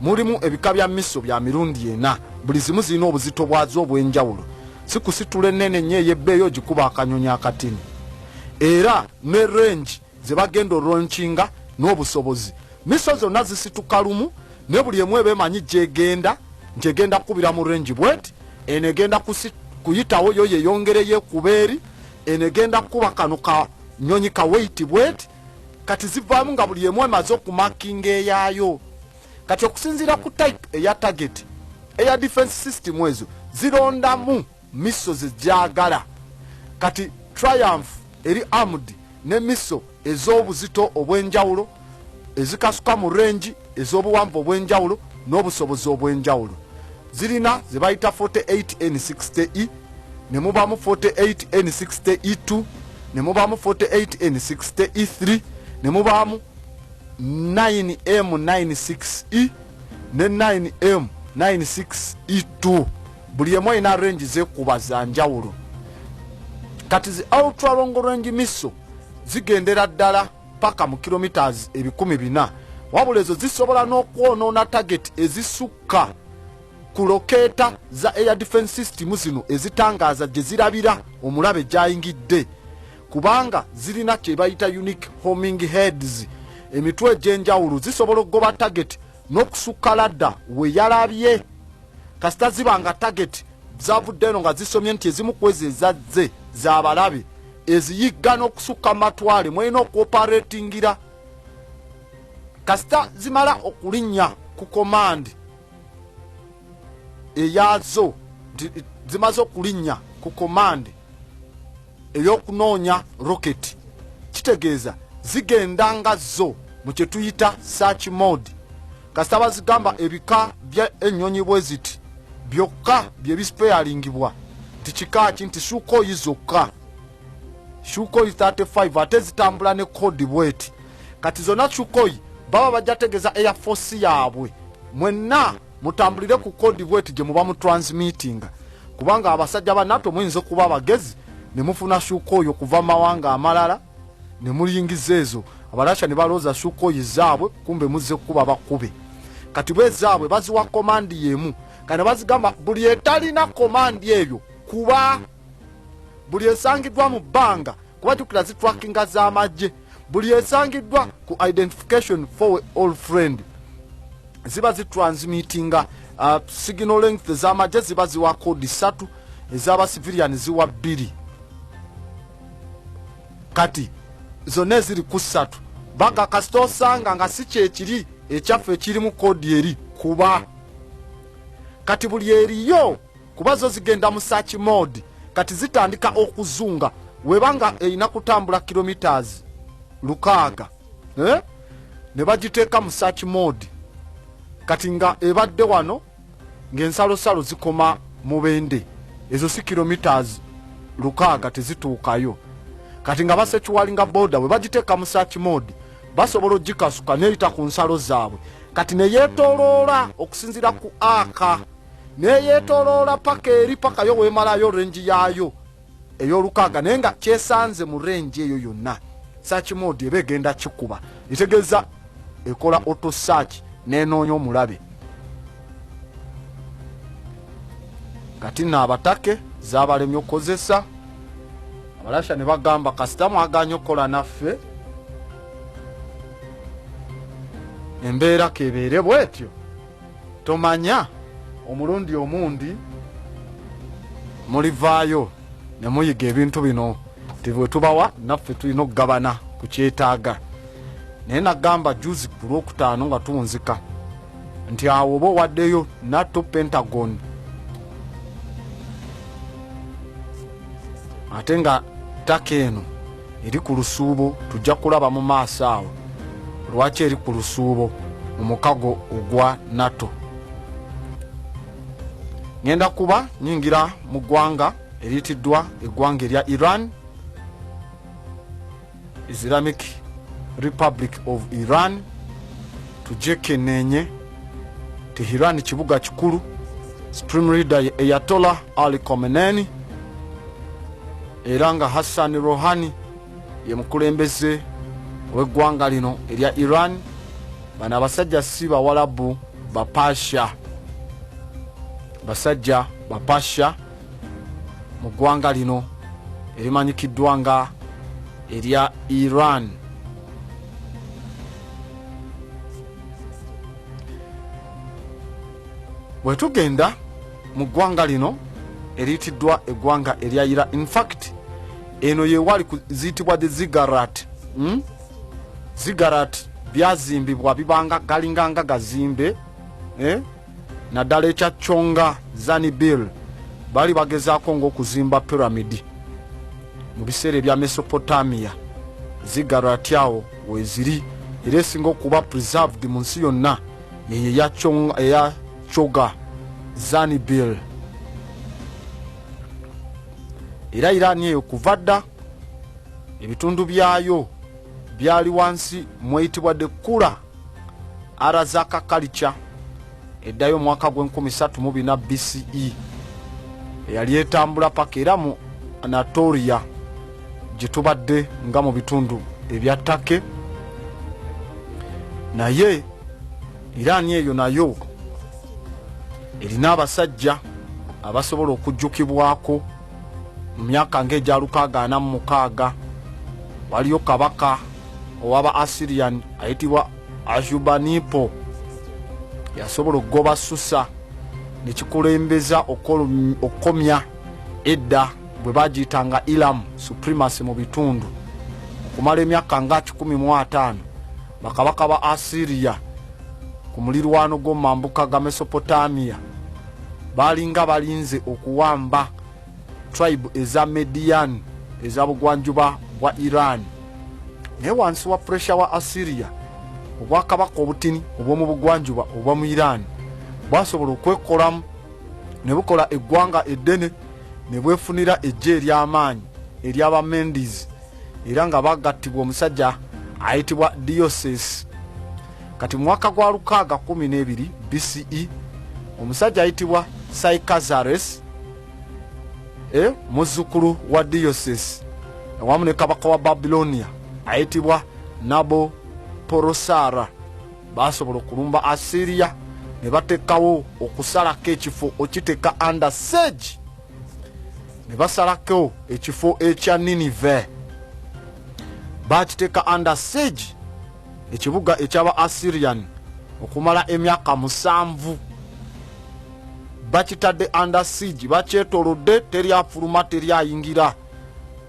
mulimu ebika bya miso bya mirundi ena buli zimu zirina obuzito bwazo obw'enjawulo si kusitula ennene nnyo ey'ebbeeyo gikuba akanyonyi akatini era ne range ze bagenda olonkinga n'obusobozi miso zonna zisituka lumu ne buli emu ebeemanyi gyegenda nkyegenda kukubira mu range bweti eno egenda kuyitawo yo yeyongereyo ekuba eri eno egenda kukuba kano kanyonyi ka weight bweti kati zivaamu nga buli emu emaze okumakinga eyaayo kati okusinziira ku type eya target eya defense system ezo zirondamu miso zejagala kati Triumph eri armed ne miso ez'obuzito obw'enjawulo ezikasuka mu range ez'obuwanvu obw'enjawulo n'obusobozi obw'enjawulo zirina ze bayita 48N60E ne mubamu 48N60E2 ne mubamu 48N60E3 ne mubamu 9M96E ne 9M96E2 buli emu ina range zekuba za njawulo kati zi ultra long range miso zigendera ddala paka mu kilometers 400 wabula ezo zisobola n'okwonoona target ezisukka ku lokeeta za air defense system zino ezitangaaza gye zirabira omulabe gyayingidde kubanga zirina kye bayita unique homing heads emitwe egy'enjawulo zisobola okugoba target n'okusukka ladda we yalabye kasita zibanga target zavudde eno nga zisomye nti ezimu kwezi ezazze z'abalabe eziyigga n'okusukka matwale mwena okuoperatingira kasita zimala okulinnya ku command eyazo zimaze okulinnya ku command ey'okunoonya rocket kitegeeza zigendanga zo mu kye tuyita search mode kasita bazigamba ebika bya ennyonyi bwe ziti byokka bye bispealingibwa nti kikaaki nti Sukhoi zokka Sukhoi 35 ate zitambula ne code bweti kati zonna Sukhoi baba bajategeza Air Force yaabwe mwenna mutambulire ku code bweti gye muba mu transmitting kubanga abasajja ba NATO muyinza kuba abagezi ne mufuna Sukhoi okuva mawanga amalala ne muliyingiza ezo abalasha ne balooza Sukhoi zaabwe kumbe muze kuba bakube kati bwe zaabwe baziwa command yemu kana bazigamba buli etalina command eyo kuba buli esangidwa mu bbanga kuba tukira zitwakinga z'amagye buli esangidwa ku identification for all friend ziba zitransmittinga signal length z'amagye ziba ziwa kodi 3 ez'aba civilian ziwa 2 kati zonna ziri ku 3 baga kasita osanga nga si kyekiri ekyaffe ekiri mu kodi eri kuba kati buli eriyo kuba zo zigenda mu search mode kati zitandika okuzunga webanga erina kutambula kilometers 600 ne bagiteeka mu search mode kati nga ebadde wano ng'ensalosalo zikoma mu bende ezo si kilometers 600 tezituukayo kati nga basekiwalinga boda we bagiteeka mu search mode basobola ogikasuka neyita ku nsalo zaabwe kati neyeetoloola okusinzira ku aka neyeetoloola paka eri paka yo weemalayo range yaayo ey'olukaaga naye nga kyesanze mu range eyo yonna search mode eba egenda kikuba itegeeza ekola auto search nenoonya omulabe kati naabatake zaabalemye okukozesa abalasha ne bagamba kasita mwaganya okukola naffe embeera kebeere bwetyo tomanya omulundi omundi mulivaayo ne muyiga ebintu bino tibwe tubawa naffe tulina okugabana ku kyetaaga naye nagamba juzi ku lwokutaano nga tuwunzika nti awo oba owaddeyo NATO Pentagon ate nga ttaka eno eri ku lusuubo tujja kulaba mu maaso awo lwaki eri ku lusuubo mu mukago ogwa NATO ngenda kuba nyingira mu ggwanga eriyitiddwa eggwanga erya Iran Islamic Republic of Iran tujekenenye Tehran kibuga kikulu Supreme Leader Ayatollah Ali Khamenei era nga Hassan Rouhani ye mukulembeze w'eggwanga lino erya Iran bano abasajja si bawalabu bapasha basajja bapasha mu ggwanga lino erimanyikiddwa nga erya Iran. Bwetugenda mu ggwanga lino eriyitiddwa eggwanga erya Iran, in fact eno yewali ziyitibwa the ziggurat. Ziggurat byazimbibwa bibanga galinganga gazimbe naddala ekyakyonga Zanibil bali bagezaako ng'okuzimba piramidi mu biseera ebya Mesopotamia. Ziggurat awo weziri era esinga okuba preserved mu nsi yonna yeyo eya Choga Zanibil. Era Iran eyo kuva dda ebitundu byayo byali wansi mweyitibwa de Kura Arazaka culture eddayo mwaka gw'304 BCE eyali etambula paka era mu Anatolia gye nga mu bitundu ebya Take. Naye Iran eyo nayo erina abasajja abasobola okujjukibwako mu myaka ng'egya 646 waliyo kabaka owaba Assyrian ayitibwa Ashurbanipal yasobola okugoba Susa nekikulembeza okomya edda bwe bagiyitanga Elam supremacy mu bitundu okumala emyaka nga 15 bakabaka ba Assyria ku mulirwano gw'omambuka ga Mesopotamia balinga balinze okuwamba tribe eza Median eza bugwanjuba bwa Iran. Naye wansi wa pressure wa Assyria obwakabaka obutini obw'omu bugwanjuba obwa mu Iran bwasobola okwekolamu ne bukola eggwanga eddene ne bwefunira ejje ery'amaanyi ery'Abamendes era nga bagattibwa omusajja ayitibwa Diocese. Kati mwaka gwa 612 BCE omusajja ayitibwa Saikazares muzzukulu wa Diocese awamu ne kabaka wa Babilonia ayitibwa Nabopolassar basobola okulumba Assyria ne bateekawo okusalako ekifo okiteeka under siege ne basalako ekifo ekya Ninive bakiteeka under siege ekibuga ekyaba Assyrian okumala emyaka 7 bakitadde under siege bakyetolodde teryafuluma teryayingira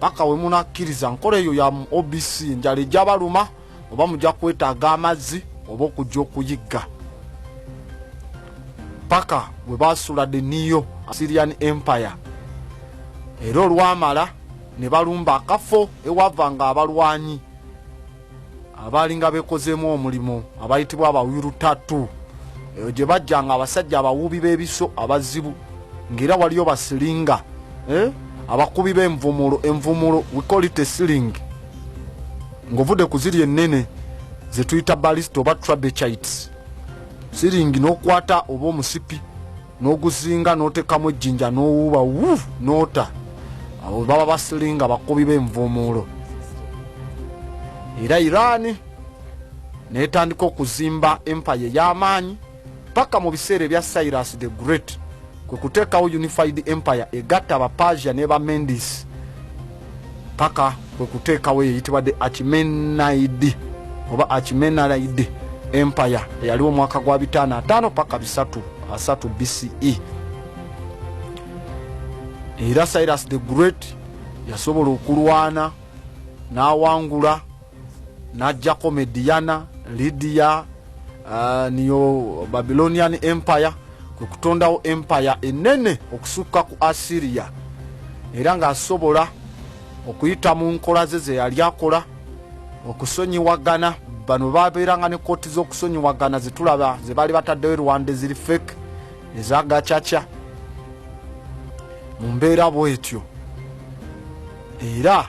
paka we munakkiriza nkola eyo ya OBC njala ejjabaluma oba mujja kwetaaga amazzi oba okujja okuyigga paka we basula the Neo Assyrian Empire. Era olwamala ne balumba akafo ewavanga abalwanyi abalinga bekozeemu omulimu abayitibwa Abawirutatu eyo gye bajjanga abasajja abawubi b'ebiso abazibu ng'era waliyo basilinga abakubi b'envumulo we call it a sling ng'ovudde ku ziri ennene ze tuyita ballista oba trabechites. Siringi n'okwata oba omusipi n'oguzinga n'otekamu ejjinja n'owuuba n'ota abo baba basilinga abakubi b'envumulo. Era Iran n'etandika okuzimba empire y'amaanyi paka mu biseera ebya Cyrus the Great kwe kuteekawo unified empire egatta Abapersia ne Bamendes paka kwe kuteekawo eyitibwa the Achaemenid oba Achaemenid empire eyaliwo mwaka gwa 505 paka 3 BCE. Era Cyrus the Great yasobola okulwana n'awangula n'ajjako Mediana, Lydia, niyo Babylonian empire kwe kutondawo empire enene okusukka ku Assyria era ng'asobola okuyita mu nkola ze yali akola okusonyiwagana. Bano babeeranga ne kooti z'okusonyiwagana zetulaba ze baali bataddewo Rwanda ziri fake ezagacaca mu mbeera bwetyo. Era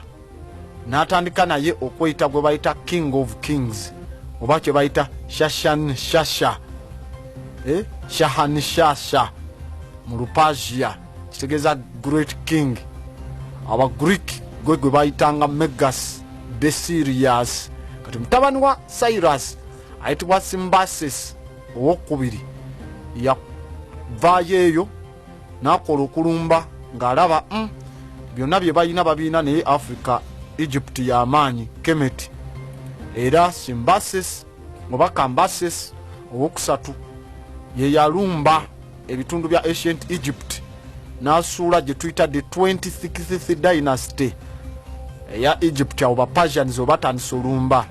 n'atandika naye okweyita gwe bayita King of Kings oba kye bayita Shahanshasha mu Lupersia kitegeeza Great King. Aba Greek gwe bayitanga Megas Decius. Kati mutabani wa Cyrus ayitibwa Simbasis owokubiri yavaayo eyo n'akola okulumba ng'alaba byonna bye balina babiina naye Africa Egypt y'amaanyi Kemet era Cambyses oba Cambyses owokusatu ye yalumba ebitundu bya ancient Egypt n'asuula gye tuyita the 26th dynasty eya Egypt abo Persians batandise olumba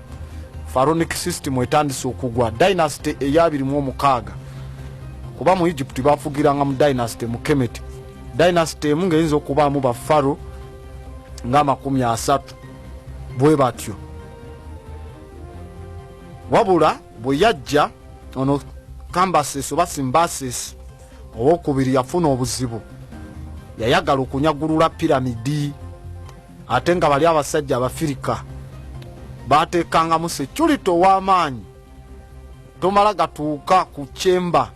pharaonic system etandise okugwa dynasty eya 26 kuba mu Egypt bafugiranga mu dynasty mu Kemet dynasty emu ng'eyinza okubaamu bafaro nga 30 bwe batyo wabula bwe yajja ono Cambyses oba Cambyses owokubiri yafuna obuzibu yayagala okunyagulula piramidi ate nga bali abasajja Abafirika bateekangamu security ow'amaanyi tomala gatuuka ku chamber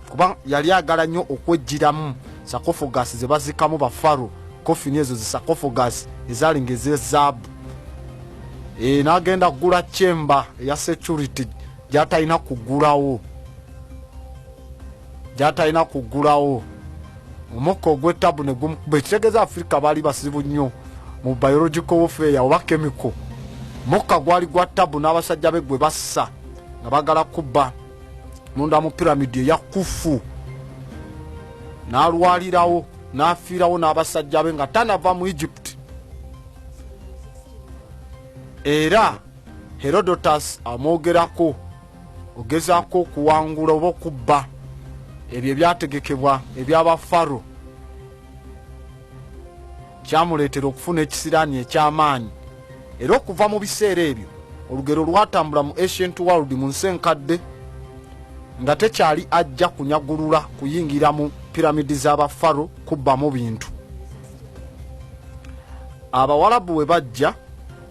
kuba yali agala nnyo okwejjiramu sarcophagus ze bazikamu bafaro kofini ezo zi sarcophagus ezalinga ez'ezaabu n'agenda kugula chamber eya security gy'atalina kugulawo omukka ogw'ettabu ne gumukuba ekitegeeza Afrika baali basibu nnyo mu biological warfare oba chemical mukka gwali gwa ttabu n'abasajja be gwe bassa nga bagala kubba munda mu piramidi eya Khufu n'alwalirawo n'afiirawo n'abasajja be nga tanava mu Egypt era Herodotus amwogerako ogezaako okuwangula oba okubba ebyo ebyategekebwa eby'abafaro kyamuleetera okufuna ekisiraani eky'amaanyi era okuva mu biseera ebyo olugero lwatambula mu ancient world mu nsi enkadde nga tekyali ajja kunyagulula kuyingira mu piramidi z'abafaro kubbamu bintu Abawarabu we bajja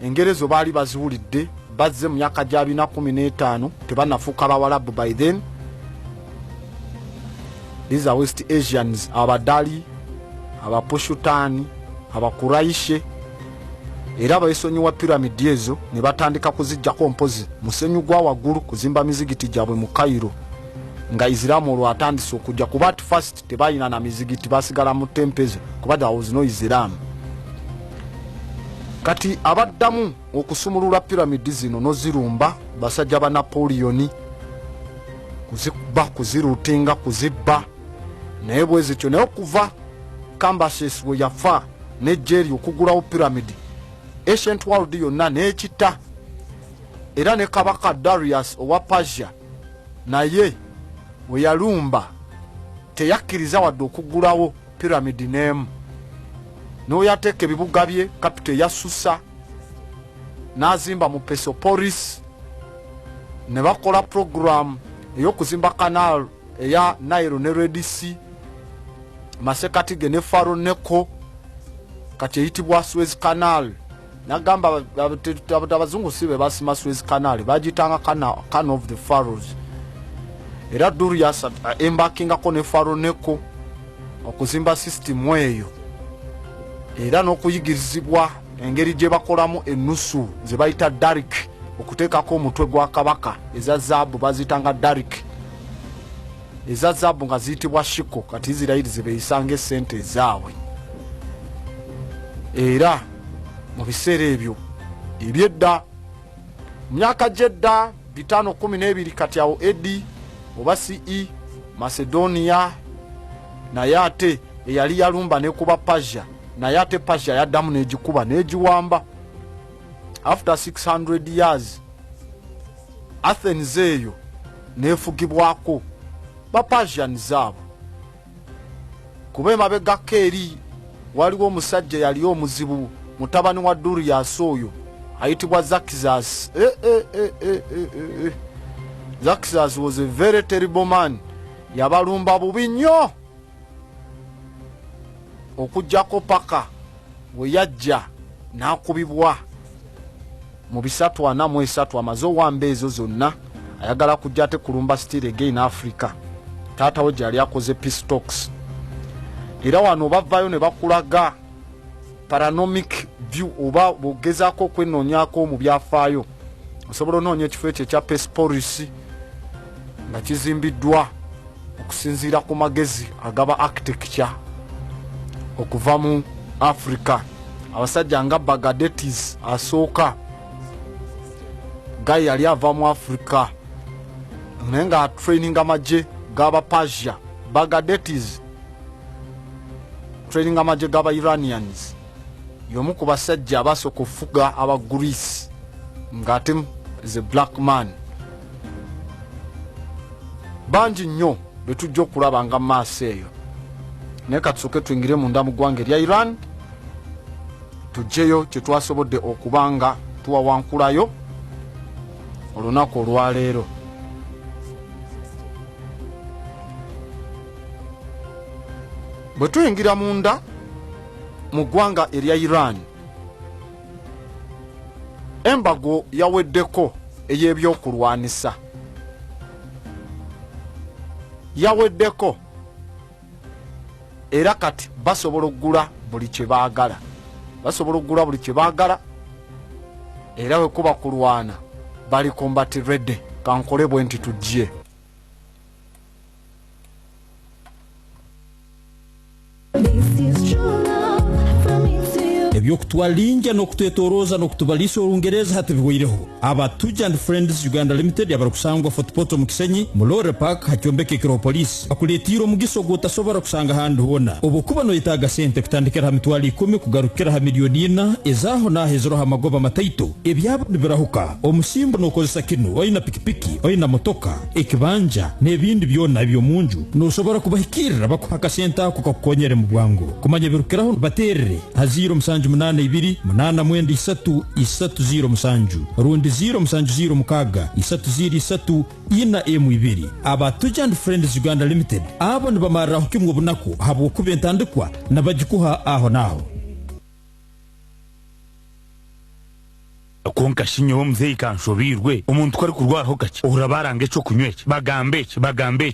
engero ezo baali baziwulidde bazze mu myaka gya 2015 tebanafuuka Abawarabu by then. These are West Asians, Abadali, Abapushutani, Abakuraishe. Era abayesonyiwa piramidi ezo ne batandika kuzijjako mpozi musenyu gwa waggulu kuzimba mizigiti gyabwe mu Cairo nga Islamu olwo atandise okujja kuba at first tebalina na mizigiti basigala mu temples kuba there was no Islam. Kati abaddamu okusumulula piramidi zino nozirumba basajja ba Napoleon kuzirutinga kuzibba naye bwezityo naye okuva Cambyses we yafa ne Jerry okugulawo piramidi ancient world yonna n'ekita era ne kabaka Darius owa Persia naye we yalumba teyakkiriza wadde okugulawo piramidi n'emu n'oyateeka ebibuga bye kapito ya Susa n'azimba mu Persepolis ne bakola program ey'okuzimba canal eya Nile ne Red Sea masekati ge ne Faro Neko kati eyitibwa Suez Canal. Nagamba abazungu sibe basima Suez Canal bagitanga Canal of the Pharaohs. Era Darius embarkingako ne Faro Neko okuzimba system eyo era n'okuyigirizibwa engeri gye bakolamu ennusu ze bayita darik okuteekako omutwe gwa kabaka eza zaabu bazitanga darik eza zaabu nga ziyitibwa shiko kati Isirayiri ze beeyisanga essente ezaabwe. Era mu biseera ebyo ebyedda myaka gyedda 512 kati awo Edi oba CE Macedonia naye ate eyali yalumba ne kuba Persia naye ate Persia yaddamu n'egikuba n'egiwamba. After 600 years Athens eyo neefugibwako ba Persians abo kuba emabegako eri waliwo omusajja yali omuzibu mutabani wa Darius oyo ayitibwa Xerxes. Xerxes was a very terrible man. Yabalumba bubi nnyo okujjako paka we yajja n'akubibwa mu 343 amaze owamba ezo zonna ayagala kujja ate kulumba still again Africa. Taata we gyali akoze peace talks. Era wano bavaayo ne bakulaga paranomic view oba bogezaako okwenoonyako mu byafaayo osobola onoonya ekifo ekyo ekya Persepolis nga kizimbiddwa okusinziira ku magezi agaba architecture okuva mu Africa. Abasajja nga Bagadetis asooka gayi yali ava mu Africa naye nga training amagye gaba Persia. Bagadetis training amagye gaba Iranians, yomu ku basajja abasooka okufuga aba Greece ng'ate is a black man. Bangi nnyo betujja okulaba nga maaso eyo, naye katusooke tuyingire munda mu ggwanga erya Iran tujjeyo kye twasobodde okubanga tuwawankulayo olunaku olwaleero. Bwe tuyingira munda mu ggwanga erya Iran, embago yaweddeko ey'ebyokulwanisa yaweddeko, era kati basobola okugula buli kye baagala, era bwe kuba kulwana bali combat ready. Kankole bwe nti tujje. ebyokutwalinja n'okutwetoroza n'okutubaliisa olungereza hatibihoireho. Abatuja and Friends Uganda Limited abarakusangwa Fort Portal mu Kisenyi mu Lore Park hakyombeke Police bakuleetira omugiso gwotasobora kusanga handi hona. Obukuba noyetaaga sente kutandikira ha mitwalo 10 kugarukira ha miliyoni 4 ezaho nahezero ha magoba mataito ebyabo nibirahuka. Omusimbo nokozesa kino oyina pikipiki oyina motoka ekibanja n'ebindi byona ebyomunju nosobora kubahikirira bakuhaka sente ako kakukonyere mu bwangu. Kumanya birukiraho baterere ha 072-893-307 rundi 070-302 Abatuja and Friends Uganda Limited abo nibamariraho kimwe obunaku habwokuba entandikwa nabagikuha aho naho. konka shinyo mzee kanshobirwe umuntu kwari kurwaraho gake urabaranga eco kunyweki bagambe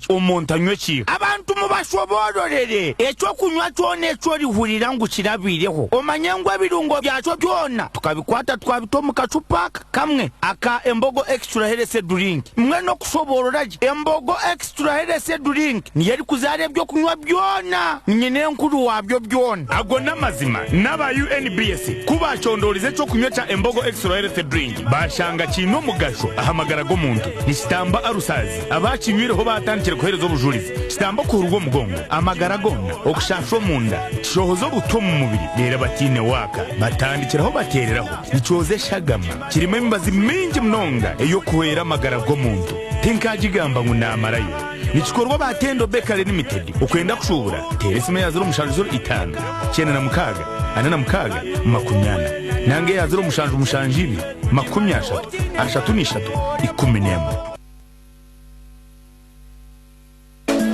umuntu anyweki abantu mubashobororere eco kunywa cyone eco rihurira ngo kirabireho omanyangwa birungo byaco byona tukabikwata twabito mu kacupa kamwe aka Embogo Extra Healthy Drink mwe no kushobororage Embogo Extra Healthy Drink ni yari kuzare byo kunywa byona nyine nkuru wabyo byona ago namazima naba UNBS kubachondorize cyo kunywa cha Embogo Extra Healthy Drink bashanga kino mugasho ahamagara go muntu ni stamba arusazi abakinywireho batandikira kohereza obujurizi stamba ku rugo mugongo amagara gonna okushashwa munda shohozo buto mu mubiri rera batine waka batandikiraho batereraho nicoze shagama kirimo imbazi mingi mnonga eyo kuhera amagara go muntu tinkajigamba ngo namarayo nikikorwa batendo Bakery Limited ukwenda kushubura teresime ya 0 cyenda na mukaga ana mukaga makunyana nange ya 0 makumyashatu ashatu nishatu 10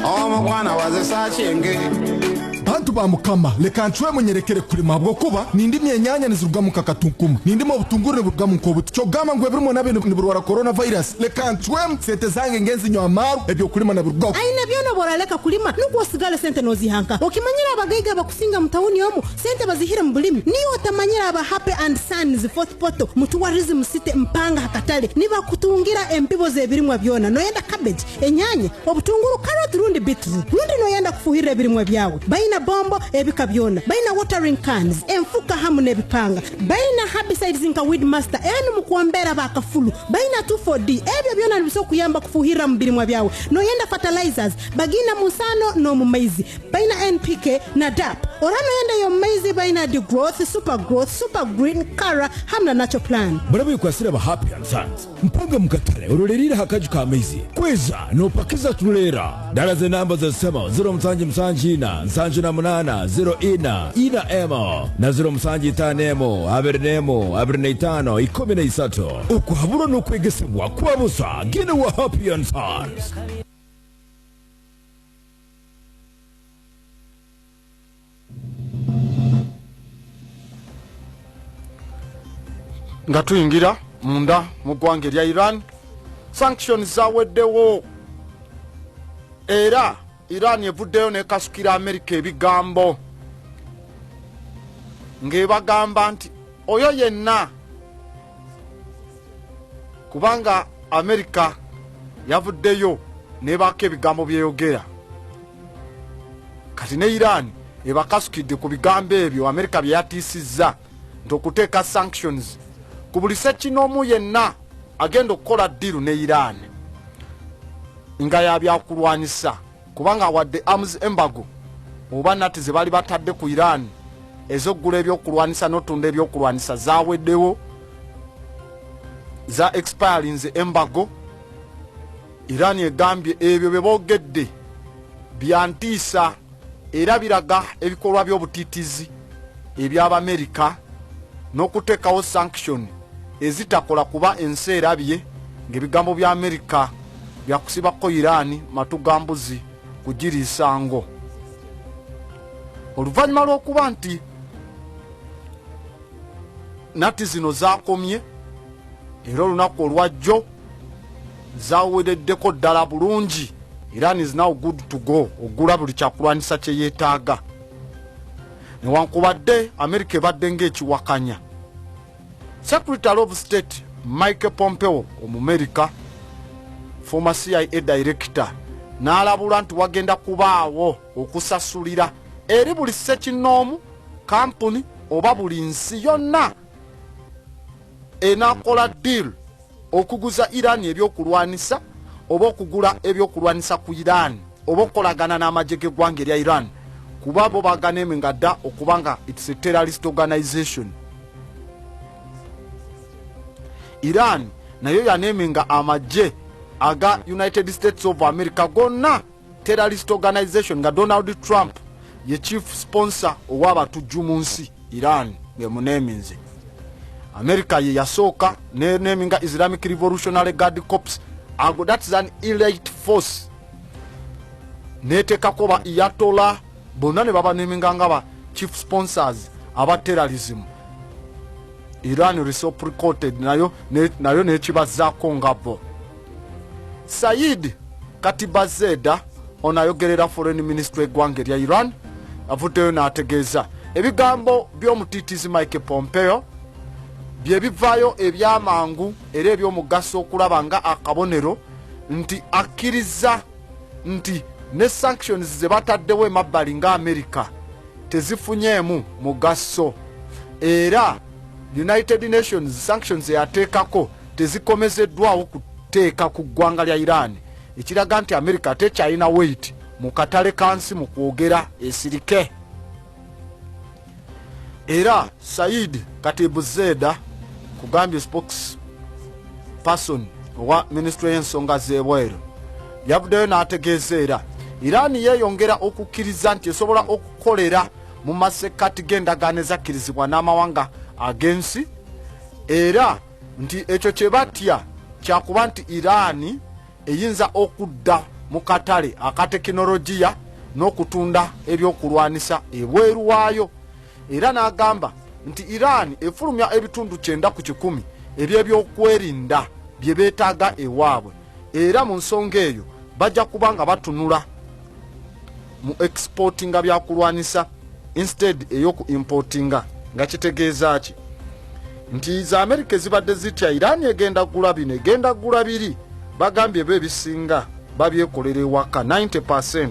omwana wazesachenge bantu ba mukama leka ncwe munyerekere kurima bwo kuba nindi myenyanya nizuruga mu kakatunkumu nindi mu butunguru niburuga mu kobutu cyo gama ngwe birimo nabe niburwara coronavirus leka ncwe sente zange ngenzi nywa maru ebyo kurima na biruga aina byona boraleka kulima nuko sigale sente nozihanka okimanyira abagaiga bakusinga mutawuni yomu sente bazihira mu bulimi niyo tamanyira aba Happy and Sons Fort Portal mu tourism city mpanga hakatale niba kutungira empibo ze birimwa byona no yenda cabbage enyanya obutunguru carrot rundi beetroot rundi no yenda kufuhira birimwa byawe baina bombo ebika byona baina watering cans enfuka hamu nebipanga baina herbicides nka weed master enu mukuombera bakafulu baina 2,4-D ebyo byona nibiso kuyamba kufuhira mbirimwa byawe no yenda fertilizers bagina musano no mumaizi baina NPK na DAP orano yenda yo maizi baina the growth super green kara hamna natural plan barabu kwasira ba Happy and Sons mpanga mukatale urolerira hakaji ka maizi kweza no pakiza tulera dala ze namba za sema 0 emo na 0 abernemo 13 ukuhabura no kwegesebwa kwabusa gine wa Happy and Sons nga tuyingira munda mu ggwanga erya Iran. Sanctions zaweddewo era Iran evuddeyo nekasukira America ebigambo ng'ebagamba nti oyo yenna kubanga America yavuddeyo nebaka ebigambo byeyogera kati ne Iran ebakasukidde ku bigambo ebyo America bye yatiisizza nti okuteeka sanctions ku buli ssekinomu yenna agenda okukola ddiiru ne Iran nga yabyakulwanyisa kubanga wadde arms embargo oba nati ze bali batadde ku Iran ezoggula ebyokulwanyisa n'otunda ebyokulwanyisa zaweddewo za expirinze embargo. Iran egambye ebyo bye boogedde byantiisa era biraga ebikolwa by'obutiitizi eby'Abamerika n'okuteekawo sanction ezitakola kuba ensi erabye ng'ebigambo bya Amerika byakusibako Iran matugambuzi kugiriisa ngo. Oluvannyuma lw'okuba nti nati zino zaakomye era olunaku olwajjo zawereddeko ddala bulungi, Iran is now good to go ogula buli kyakulwanyisa kye yeetaaga. Newankubadde Amerika ebadde ng'ekiwakanya, Secretary of State Mike Pompeo Omumerika, former CIA director, n'alabula nti wagenda kubaawo okusasulira eri buli ssekinoomu kampuni oba buli nsi yonna enakola deal okuguza Iran ebyokulwanisa oba okugula ebyokulwanisa ku Iran oba okolagana n'amagye g'eggwanga erya Iran kuba bo baganemenga dda okubanga it's a terrorist organization. Iran nayo yanemenga amagye aga United States of America gonna terrorist organization nga Donald Trump ye chief sponsor ow'abatujju mu nsi Iran ngemuneminze. America ye yasooka neminga Islamic Revolutionary Guard Corps ago that's an elite force netekako ba Ayatollah bonna ne baba neminga ngaba chief sponsors aba terrorism. Iran reciprocated nayo nekibazaako ngabo. Said Katibazeda onayogerera foreign ministry eggwanga erya Iran avuddeyo n'ategeeza ebigambo by'omutiitiizi Mike Pompeo bye bivaayo ebyamangu era eby'omugaso okulaba nga akabonero nti akkiriza nti ne sanctions ze bataddewo emabbali nga America tezifunyeemu mugaso era United Nations sanctions yateekako tezikomezeddwawo kuteeka ku ggwanga lya Iran ekiraga nti America tekyalina weight mu katale kansi mu kwogera esirike. Era Said Katibuzeda kugambye spokesperson wa ministry y'ensonga z'ebweru yavuddeyo n'ategeeza era Iran yeeyongera okukkiriza nti esobola okukolera mu masekati g'endagaano ezakkirizibwa n'amawanga agensi era nti ekyo kye batya kyakuba nti Iran eyinza okudda mu katale akatekinologiya n'okutunda ebyokulwanisa ebweru waayo. Era n'agamba nti Iran efulumya ebitundu 9 ku 10 eby'ebyokwerinda bye beetaaga ewaabwe era mu nsonga eyo bajja kubanga batunula mu exportinga byakulwanisa instead ey'oku importinga nga kitegeeza ki nti za America zibadde zitya Iran egenda gula bino egenda gula biri bagambye be bisinga babyekolera ewaka 90%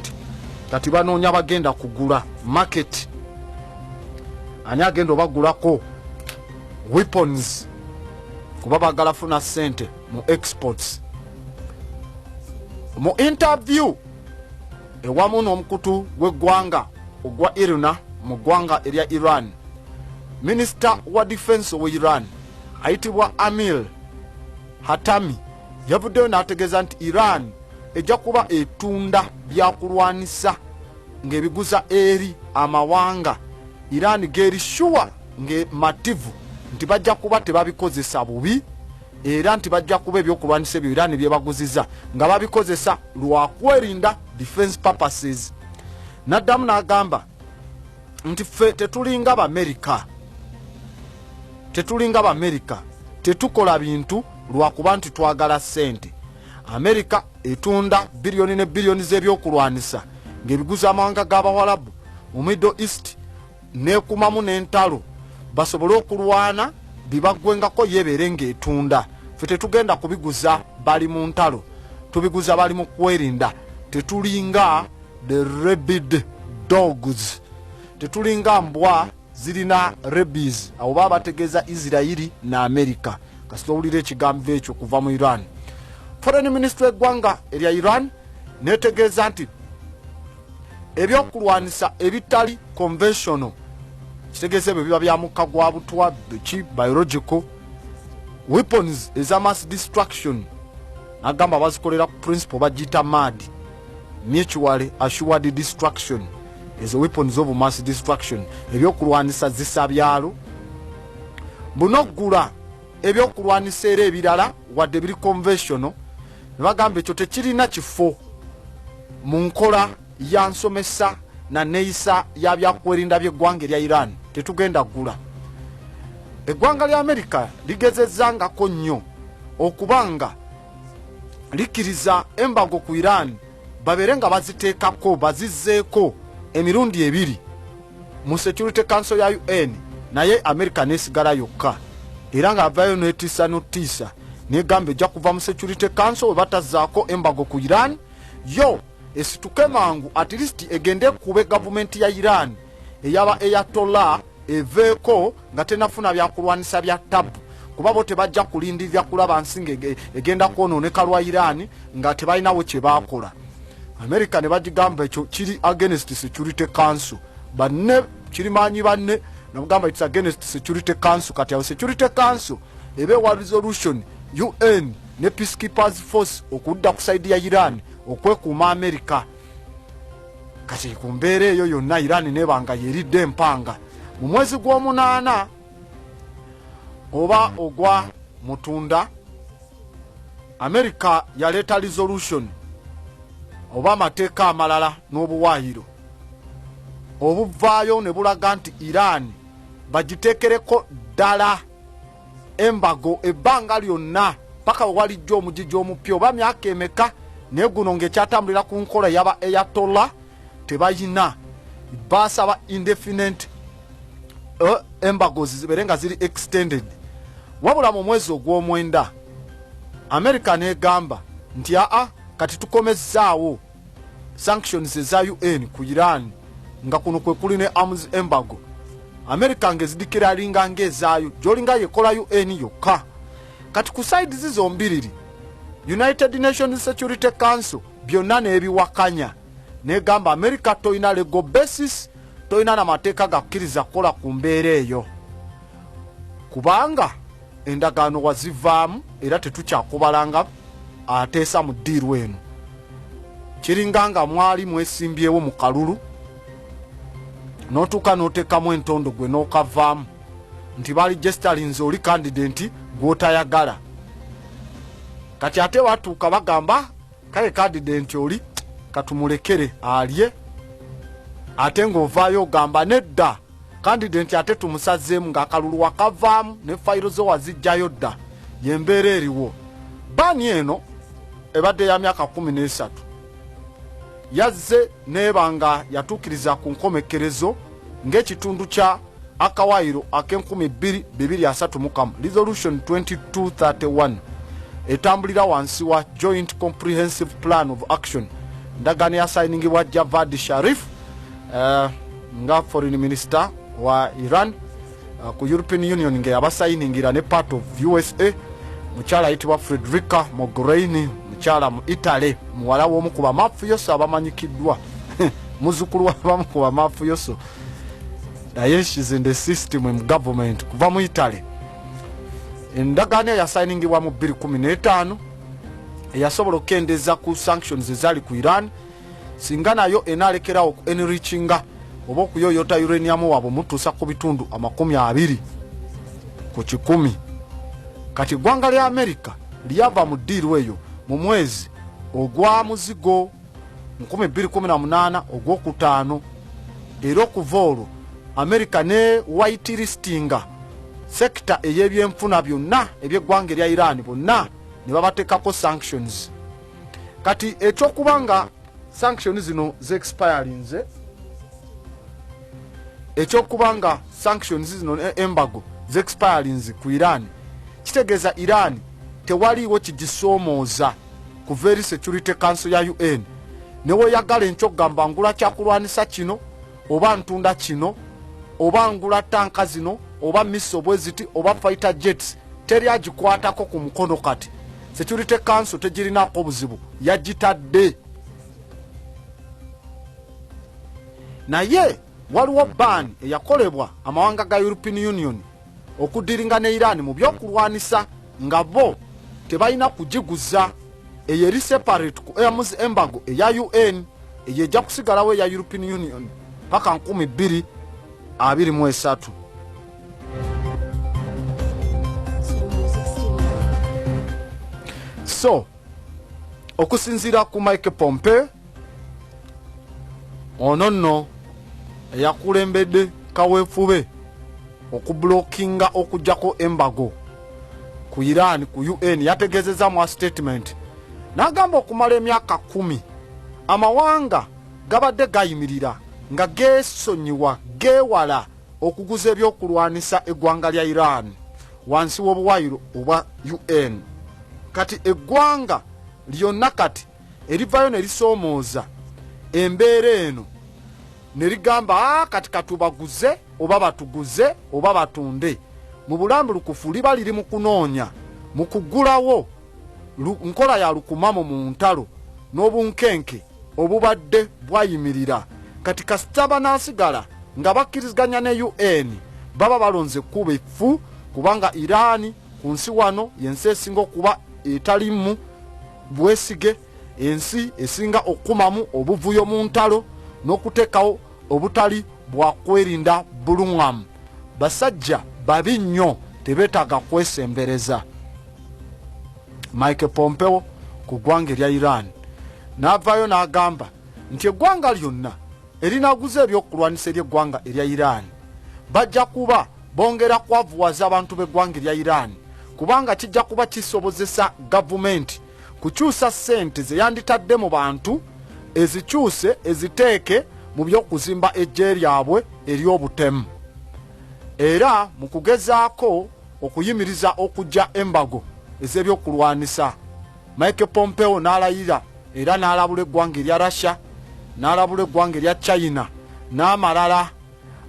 kati banoonya bagenda kugula market ani agenda obagulako weapons kuba bagala funa sente mu exports. Mu interview ewamu n'omukutu w'eggwanga ogwa Irina mu ggwanga erya Iran, Minister wa Defense wa Iran ayitibwa Amir Hatami yavuddeyo n'ategeeza nti Iran ejja kuba etunda byakulwanisa ng'ebiguza eri amawanga Iran geri shuwa nge mativu nti bajja kuba tebabikozesa bubi era nti bajja kuba ebyokulwanisa ebyo Iran byebaguziza nga babikozesa lwakwerinda defense purposes. Naddamu n'agamba nti ffe tetulinga B'Amerika tetukola bintu lwakuba nti twagala sente. Amerika etunda biliyoni ne biliyoni z'ebyokulwanisa ng'ebiguza amawanga g'Abawarabu mu Middle East nekumamu n'entalo basobole okulwana bibagwengako yebeere ng'etunda. Ffe tetugenda kubiguza bali mu ntalo, tubiguza bali mu kwerinda. Tetulinga the rabid dogs tetulinga mbwa zirina rabies abo baba bategeeza Israeli na America kasitowulira ekigambo ekyo kuva mu Iran. Foreign Ministry eggwanga erya Iran netegeeza nti ebyokulwanisa ebitali conventional kitegeeza ebyo biba bya mukka gwa butwa biological weapons eza mass destruction agamba bazikolera ku principle bagita MAD mutually assured destruction ezo weapons of mass destruction ebyokulwanisa zisabyalo bunogula ebyokulwanisa era ebirala wadde biri conventional bagamba ekyo tekirina kifo mu nkola ya nsomesa na neeyisa ya byakwerinda by'eggwanga erya Iran tetugenda gula. Eggwanga lya America ligezezzangako nnyo okubanga likiriza embago ku Iran babere nga baziteekako bazizzeeko emirundi ebiri mu Security Council ya UN naye America nesigala yokka era nga avayo netiisa notiisa negamba ejja kuva mu Security Council webatazzaako embago ku Iran yo esituke mangu at least egende kube gavumenti ya Iran eyaba Ayatollah eveeko nga tenafuna byakulwanisa bya tabu kuba bo tebajja kulindirira kulaba nsinge egenda kwonooneka lwa Iran nga tebalinawo kye baakola. America ne bagigamba ekyo kiri against Security Council banne kiri manyi banne nabugamba it's against Security Council kati ya Security Council ebe wa resolution UN ne Peacekeepers Force okudda ku side ya Iran okwekuuma America kati kumbeere eyo yonna Iran nebanga yeridde empanga mu mwezi gw'omunaana oba ogwa mutunda America yaleeta resolution oba amateeka amalala n'obuwaayiro obuvaayo ne bulaga nti Iran bagiteekereko ddala embago ebbanga lyonna paka walijjo omugigi omupya oba myaka emeka naye guno ng'ekyatambulira ku nkola yaba Ayatollah tebayina basaba indefinite embago zibere nga ziri extended wabula mu mwezi ogw'omwenda America negamba nti kati tukomezzaawo sanctions eza UN ku Iran nga kuno kwe kuli ne arms embargo America ngezidikiralinga ngezaayo jolinga yekola UN yokka kati ku side zizombiriri United Nations Security Council byonna n'ebiwakanya negamba America toyina legal basis toyina na mateeka gakkiriza kukola ku mbeera eyo kubanga endagaano wazivaamu era tetukyakubalanga ateesa mu ddiiru eno kiringa nga mwali mwesimbyewo mu kalulu n'otuuka n'oteekamu entondo gwe n'okavaamu nti bali gestalinze oli candidate gw'otayagala kati ate watuuka bagamba kale candidate oli katumulekere alye ate ng'ovaayo ogamba nedda candidate ate tumusazeemu ng'akalulu wakavaamu ne fayiro zo wazijjayo dda yembeera eriwo baani eno ebadde ya myaka 13 yazze nebanga yatuukiriza ku nkomekerezo ng'ekitundu kya akawaayiro ak'E2230 resolution 2231 etambulira wansi wa joint comprehensive plan of action ndagaano yasayiningibwa Javad Sharif nga foreign minister wa Iran ku European Union ng'abasayiningira ne part of USA mukyala ayitibwa Frederica Mogherini mukyala mu Italy muwala w'omu ku bamafuyoso abamanyikiddwa muzukulu w'abamu ku bamafuyoso naye she's in the system in government kuva mu Italy. Endagaano yasayiningibwa mu 2015 eyasobola okendeza ku sanctions ezali ku Iran singa nayo enalekerawo ku enrichinga oba okuyoyota uranium wabo mutuusa ku bitundu 20 ku 100 kati gwanga lya America lyava mu ddiiru eyo mu mwezi ogwa muzigo 2018 ogw'okutaano era okuva olwo America ne white listinga sekta ey'ebyenfuna byonna eby'eggwanga erya Iran bonna ne babateekako sanctions kati ekyokubanga sanctions zino ze-expirinze ekyokubanga sanctions zino embargo ze-expirinze ku Iran kitegeeza Iran tewaliiwo kigisoomooza ku very Security Council ya UN newe yagala enkyogamba ngula kyakulwanisa kino oba ntunda kino oba ngula tanka zino oba miso bweziti oba fighter jets teri agikwatako ku mukono kati Security Council tegirinako buzibu yagitadde. Naye waliwo ban eyakolebwa amawanga ga European Union okudiringa ne Iran mu byokulwanisa nga bo tebalina kugiguza eyeri separate ku arms embargo eya UN eyeja kusigalawo ya European Union paka 2023. So okusinzira ku Mike Pompeo ono eyakulembedde kaweefube okublokinga okujjako embago ku Iran ku UN yategezeza mu statement n'agamba okumala emyaka 10 amawanga gabadde gayimirira nga geesonyiwa geewala okuguza ebyokulwanisa eggwanga lya Iran wansi w'obuwayiro obwa UN. Kati eggwanga lyonna kati erivayo ne lisoomooza embeera eno ne ligamba kati katubaguze oba batuguze oba batunde mu bulambulukufu liba liri mu kunoonya mu kugulawo nkola ya lukumamo mu ntalo n'obunkenke obubadde bwayimirira. Kati kasita banaasigala nga bakkiriziganya ne UN baba balonze kuba efu kubanga Irani ku nsi wano yensi esinga okuba etalimu bwesige ensi esinga okumamu obuvuyo mu ntalo n'okutekawo obutali bwakwerinda bulungamu. Basajja babi nnyo tebetaaga kwesembereza. Mike Pompeo ku ggwanga erya Iran n'avaayo n'agamba nti eggwanga lyonna erinaguza ebyokulwanisa ery'eggwanga erya Iran bajja kuba bongera kwavuwaza abantu b'eggwanga erya Iran kubanga kijja kuba kisobozesa gavumenti kukyusa ssente ze yanditadde mu bantu ezikyuse eziteeke mu by'okuzimba eggye lyabwe ery'obutemu. Era mu kugezaako okuyimiriza okujja embago ez'ebyokulwanisa Mike Pompeo n'alayira era n'alabula eggwanga erya Russia n'alabula eggwanga erya China n'amalala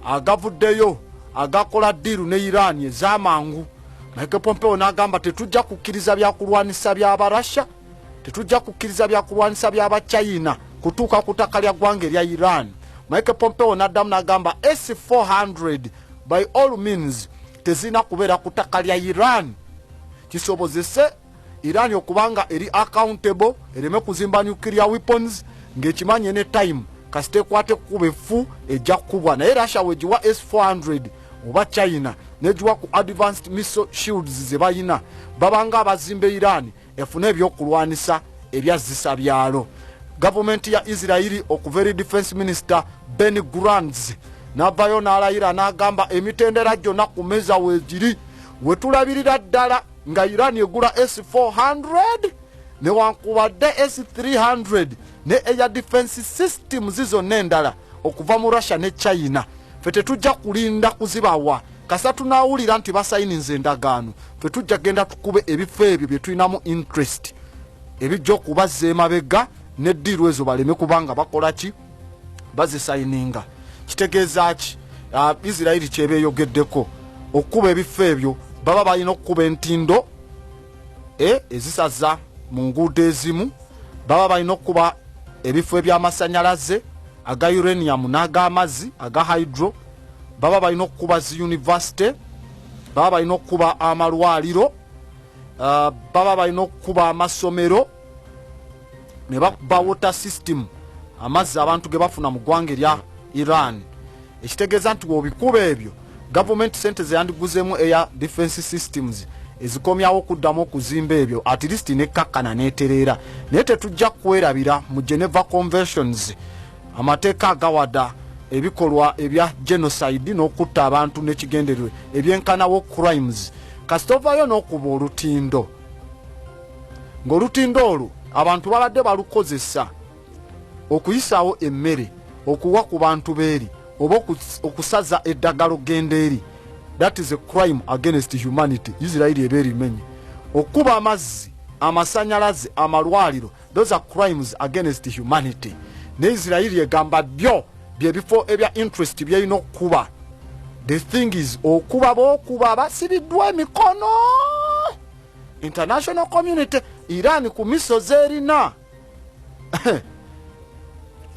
agavuddeyo agakola ddiiru ne Iran ez'amangu. Mike Pompeo n'agamba tetujja kukkiriza byakulwanisa by'aba Russia tetujja kukkiriza byakulwanisa by'aba China kutuuka ku ttaka lya ggwanga erya Iran. Mike Pompeo n'addamu n'agamba S-400 by all means tezina kubeera ku ttaka lya Iran kisobozese Iran okubanga eri accountable ereme kuzimba nuclear weapons ng'ekimanye ne time kasite ekwate kuba efu ejja kubwa. Naye Russia wegiwa S-400 oba China negiwa ku advanced missile shields ze bayina babanga abazimba Iran efune ebyokulwanisa ebyazisa byalo. Gavumenti ya Israeli okuveri defense minister Ben Gantz n'avaayo n'alayira n'agamba emitendera gyonna ku meza weegiri wetulabirira ddala nga Iran egula S-400 newankubadde S-300 ne air defense systems zonna endala okuva mu Russia ne China fe tetujja kulinda kuzibawa kasa tunaawulira nti basayininze endagaano fe tujja genda tukube ebifo ebyo bye tulinamu interest ebijja okubazza emabega n'eddiiru ezo baleme kubanga bakola ki bazisayininga. Kitegeeza ki Israeli kyebeeyogeddeko okuba ebifo ebyo baba balina okukuba entindo ezisaza mu nguudo ezimu baba balina okuba ebifo eby'amasannyalaze aga uranium n'ag'amazzi aga hydro baba balina okuba zi university baba balina okuba amalwaliro baba balina okuba amasomero ne bakuba water system amazzi abantu ge bafuna mu ggwanga erya Iran. Ekitegeeza nti bw'obikuba ebyo gavumenti sente ze yandiguzeemu eya defense systems ezikomyawo okuddamu okuzimba ebyo at least nekkakkana neetereera. Naye tetujja kwerabira mu Geneva Conventions amateeka agawada ebikolwa ebya genocide n'okutta abantu n'ekigendererwe ebyenkanawo crimes kasita ovaayo n'okuba olutindo ng'olutindo olwo abantu babadde balukozesa okuyisaawo emmere okuwa ku bantu beeri oba okusaza eddagalo genda eri. That is a crime against humanity. Israeli eberimenye okuba amazzi amasannyalaze amalwaliro those are crimes against humanity. Ne Israeli egamba byo byebifo ebya interest byeyina okuba. The thing is okuba basibiddwa emikono. International community Iran ku misozi erina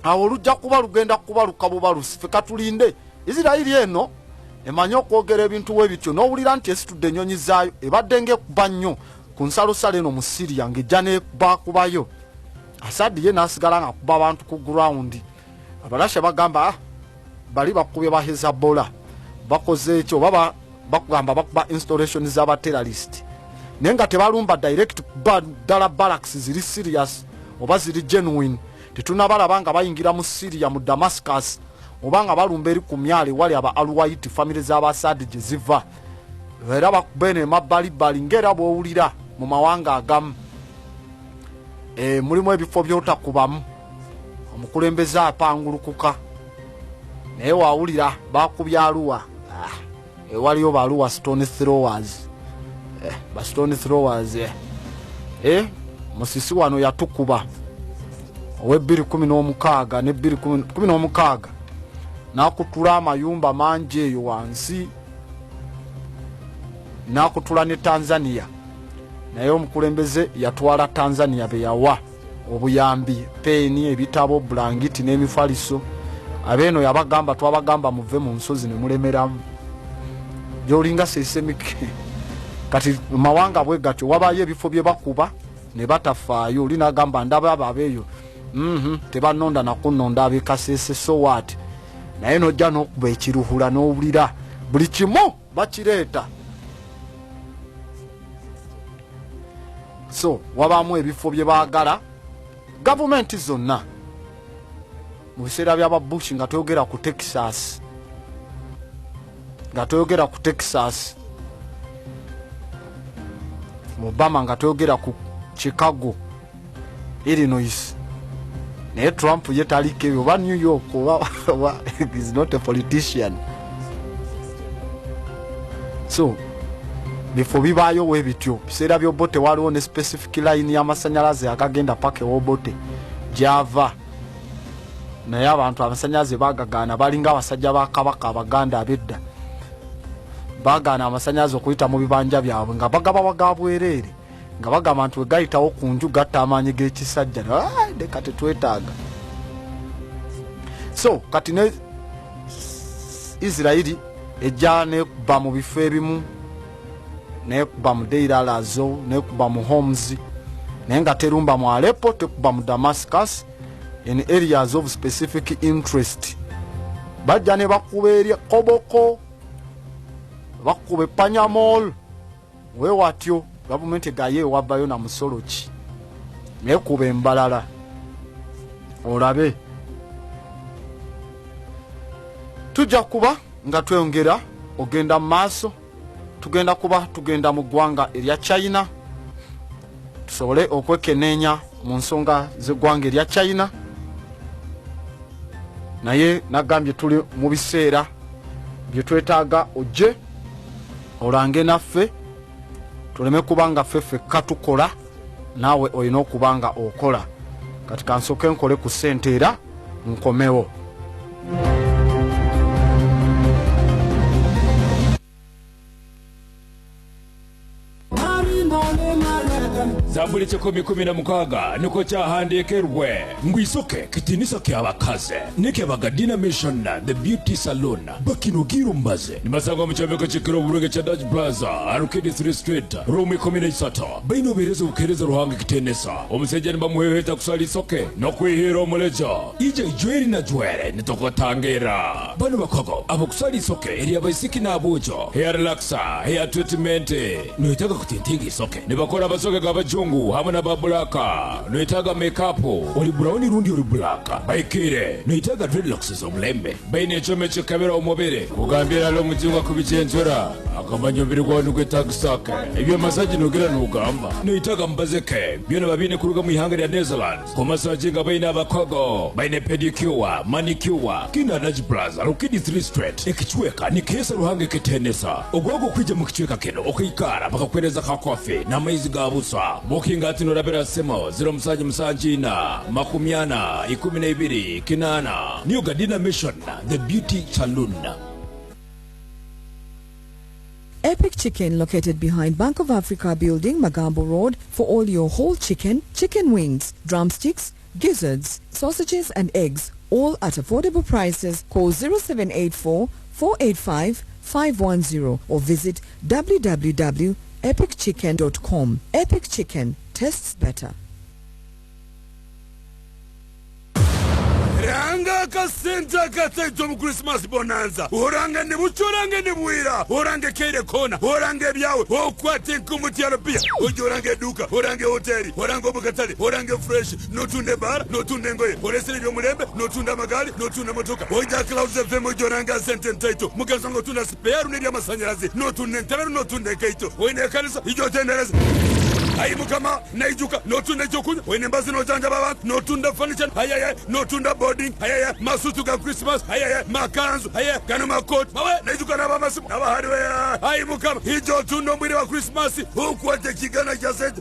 awo olujja kuba lugenda kuba lukabubalusi ffe katulinde. Isirairi eno emanyi okwogera ebintu webityo n'owulira nti esitudde ennyonyi zaayo ebadde ng'ekuba nnyo ku nsalosalo eno mu Syria ng'ejja n'ekubakubayo. Assad ye n'asigala ng'akuba abantu ku ground. Abalasha bagamba bali bakubye ba Hezbollah bakoze ekyo baba bakugamba bakuba installation z'aba terrorist naye nga tebalumba direct kuba ddala barracks ziri serious oba ziri genuine. Tetunabalaba nga bayingira mu Syria mu Damascus oba nga balumba eri ku myale wali aba Al-Wahid family z'aba Assad gye ziva era bakubene emabbalibbali ng'era bw'owulira mu mawanga agamu mulimu ebifo by'otakubamu omukulembeze apangulukuka naye wawulira bakubya Arua waliyo ba Arua stone throwers ba stone throwers Musisi wano yatukuba owe 2016 ne 2016 nakutula amayumba mangi eyo wansi nakutula ne Tanzania naye omukulembeze yatwala Tanzania beyawa obuyambi peni ebitabo blanketi n'emifaliso abeno yabagamba twabagamba muve mu nsozi ne mulemeramu jolinga sesemike kati mawanga bwe gatyo wabaye ebifo bye bakuba ne batafaayo lina gamba ndaba ababeyo tebanonda nakunonda abekasese so what naye nojja n'okuba ekiruhula n'owulira buli kimu bakireeta. So wabamu ebifo bye baagala gavumenti zonna mu biseera by'aba Bush nga toyogera ku Texas mu Obama nga toyogera ku Chicago Illinois naye Trump ye taliko ebyo oba New York oba is not a politician. So bifo bibaayo webityo biseera by'obote waliwo ne specific line y'amasanyalaze akagenda paka ewobote gyava naye abantu amasanyalaze bagagaana balinga abasajja ba Kabaka Abaganda abedda bagaana amasanyalaze okuyita mu bibanja byabwe nga bagaba bwereere nga bagamba nti wegayitawo ku nju gatta amaanyi g'ekisajja kati twetaaga. So kati ne Israeli ejja nekuba mu bifo ebimu nekuba mu Deir al-Azor nekuba mu Homs naye nga terumba mu Aleppo tekuba mu Damascus in areas of specific interest. Bajja ne bakuba eri Koboko bakuba Panyamol wewatyo gavumenti gaye wabayo na musoloki nekuba embalala olabe tujja kuba nga tweyongera ogenda mu maaso tugenda mu ggwanga erya China tusobole okwekenneenya mu nsonga z'eggwanga erya China naye nagambye tuli mu biseera bye twetaaga ojje olange naffe tuleme kubanga ffeffe katukola naawe olina okubanga okola. Kati kansooke nkole ku ssente era nkomewo. Zabuli 10:16 niko kyahandiikirwe ngwisoke kitinisa ky'abakazi nekebagadina mission the beauty salon bakinogiro mbaze nimasanga mu kyomeko kikiro bulungi kya Dutch Plaza Arcade 3 Street room 13 baino bereza ukereza ruhanga kitenesa omusajja nibamuheheta kusala isoke nokwihira omuleja ije jweri na jwere nitokotangira bano bakogo abokusala isoke eri abaisiki n'abujo hair relaxer hair treatment noyitaga kutintinga isoke nibakora abasoke g'abajungu hamwe n'ababulaka noyitaga makeup oli brown rundi oli black baikire noyitaga dreadlocks z'omulembe baina ekyome kikabera omubiri kugambira lo mujinga kubichenjera akamanya omubiri gwawe nigwetagisake ebyo masaji nogera n'ugamba noyitaga mbazeke byona babine kuruga mu ihanga lya Netherlands ku masaji nga baina abakogo baina pedicure manicure kina Dutch Plaza Arcade 3 Street ekichweka nikesa ruhange kitenesa ogwago kwija mu kichweka kino okuyikara bakakwereza ka coffee n'amaizi ga busa boki bukinga ati norabera semo 0774 New Gardena Mission, the beauty saloon. Epic Chicken, located behind Bank of Africa building, Magambo Road, for all your whole chicken, chicken wings, drumsticks, gizzards, sausages and eggs, all at affordable prices. Call 0784 485 510 or visit www.epicchicken.com. Epic Chicken, tastes better. Ranga kasenta katejo mu Christmas bonanza. Orange ne buchorange ne buira. Orange kere kona. Orange byawe. Okwate kumutialo pia. Ojorange duka. Orange hoteli. Orange obukatale. Orange fresh. Notunde bar. Notunde ngoye. Olesere byo mulembe. Notunda magali. Notunda motoka. Oja Clouds FM ojorange senten taito. Mugazango tuna spare ne bya masanyarazi. Notunde ntara notunde kaito. Oine kanisa. Ijo tendereza. Ayi mukama naijuka notunda chokunya wene mbazi nojanja baba notunda furniture ayaya notunda boarding ayaya masutu ga Christmas ayaya makanzu ayaya kana makoti mawe naijuka na baba simu abahariwe ayi mukama hijo tundo mwiri wa Christmas ukwate kigana cha sente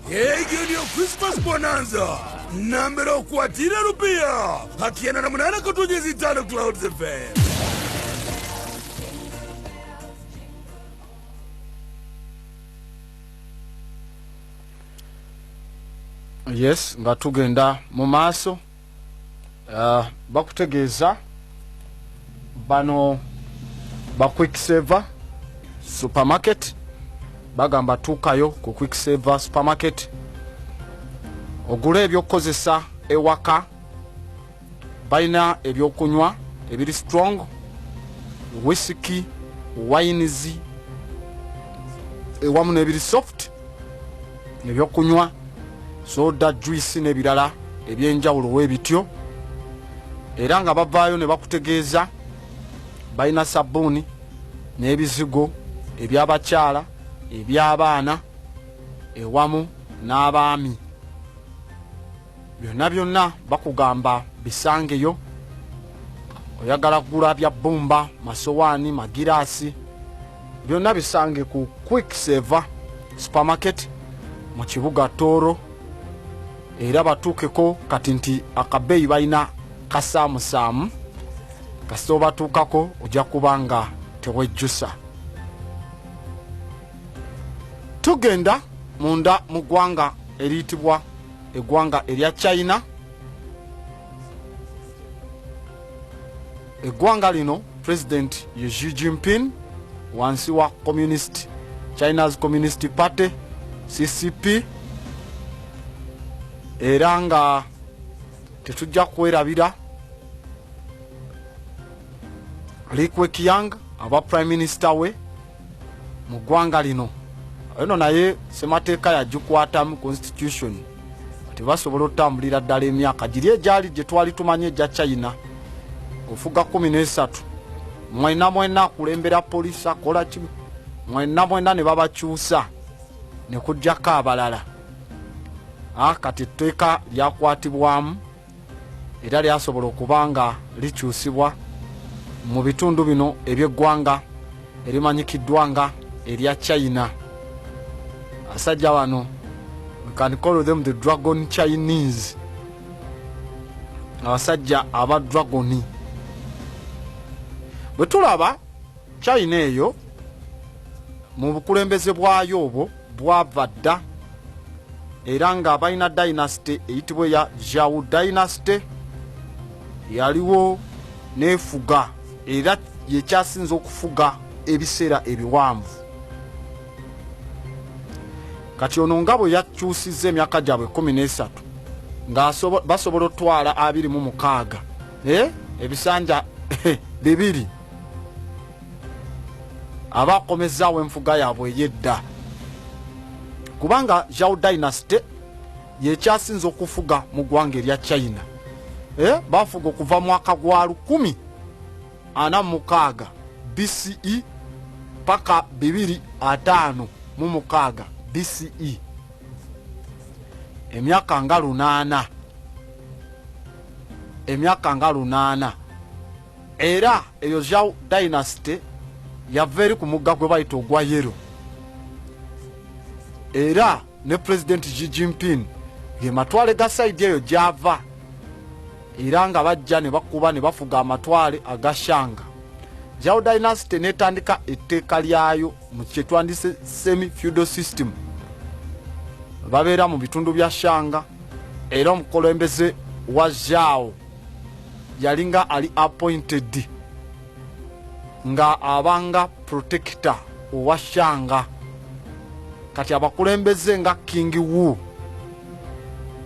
ndio Christmas bonanza nambero kwatira rupia hakiana na munana kutujezi tano Clouds FM. Yes, nga tugenda mu maaso bakutegeeza bano ba Quick Saver supermarket bagamba tukayo ku Quick Saver supermarket ogule ebyokozesa ewaka baina ebyokunywa ebiri strong whisky wines ewamu nebiri soft ebyokunywa soda juice nebirala ebyenjawulo webityo era nga bavaayo ne bakutegeeza balina sabuni n'ebizigo ebyabakyala ebyabaana ewamu n'abaami byonna bakugamba bisangeyo oyagala kugula bya bbumba masowaani magiraasi byonna bisange ku Quick Saver supermarket mu kibuga Toro era batuukeko kati nti akabeeyi balina kasaamusaamu kasita obatuukako ojja kubanga tewejjusa. Tugenda munda mu ggwanga eriyitibwa eggwanga erya China. Eggwanga lino President Xi Jinping wansi wa China's Communist Party CCP era nga tetujja kwerabira Li Keqiang aba Prime Minister we mu ggwanga lino eno naye semateeka yagikwata mu Constitution tebasobola otambulira ddala emyaka giri egyali gye twali tumanye egya China ofuga 13 mwena kulembera polisi akola kimu mwena ne babakyusa ne kujjako abalala kati etteeka lyakwatibwamu era lyasobola okubanga likyusibwa mu bitundu bino eby'eggwanga erimanyikiddwa nga erya China. Asajja wano we can call them the Dragon Chinese, abasajja aba dragoni. Bwe tulaba China eyo mu bukulembeze bwayo obwo bwava dda era nga balina dynasty eyitibwa ya Zhou dynasty yaliwo nefuga era yekyasinze okufuga ebiseera ebiwanvu. Kati ono nga bwe yakyusizza emyaka gyabwe 13 nga basobola otwala 26 ebisanja bibiri abakomezaawo enfuga yaabwe ey'edda kubanga Zhou dynasty yekyasinze okufuga mu ggwanga erya China. Bafuga okuva mwaka gwa 1046 BCE paka 256 BCE, emyaka nga 8 era eyo Zhou dynasty yava eri ku mugga gwe bayita ogwa Yero era ne President Xi Jinping ye matwale ga side eyo java era nga bajja ne bakuba ne bafuga amatwale agashanga. Zhao dynasty netandika etteeka lyayo mu kyetwandise semi feudal system. Babeera mu bitundu bya Shanga era omukulembeze wa Zhao yalinga ali appointed nga abanga protector owa Shanga. Kati abakulembeze nga King Wu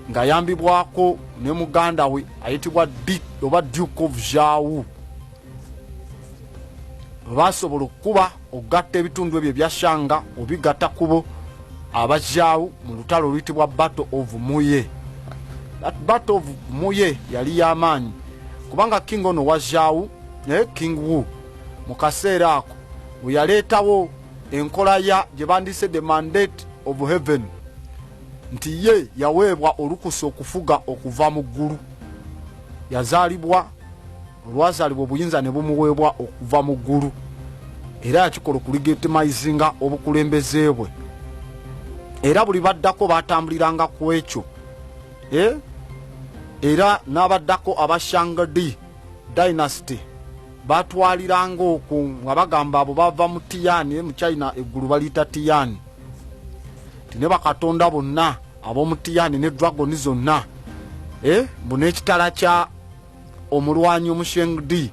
nga yambibwako ne muganda we ayitibwa Duke of Zhao basobola okuba ogatta ebitundu ebyo bya Shanga obigatta kubo aba Zhao mu lutalo oluyitibwa Battle of Muye. That Battle of Muye yali y'amaanyi kubanga king ono wa Zhao King Wu mu kaseera ako we yaleetawo enkola ya gye bandise the mandate of heaven nti ye yaweebwa olukusa okufuga okuva mu ggulu. Yazaalibwa olwazaalibwa obuyinza ne bumuweebwa okuva mu ggulu era yakikola okulegitimizinga obukulembeze bwe era buli baddako batambuliranga ku ekyo era n'abaddako aba Shangdi dynasty batwaliranga okwo nga bagamba abo bava mu Tian mu China eggulu baliyita Tian tine bakatonda bonna ab'omu Tian ne dragon zonna buna ekitala kya omulwanyi omushengdi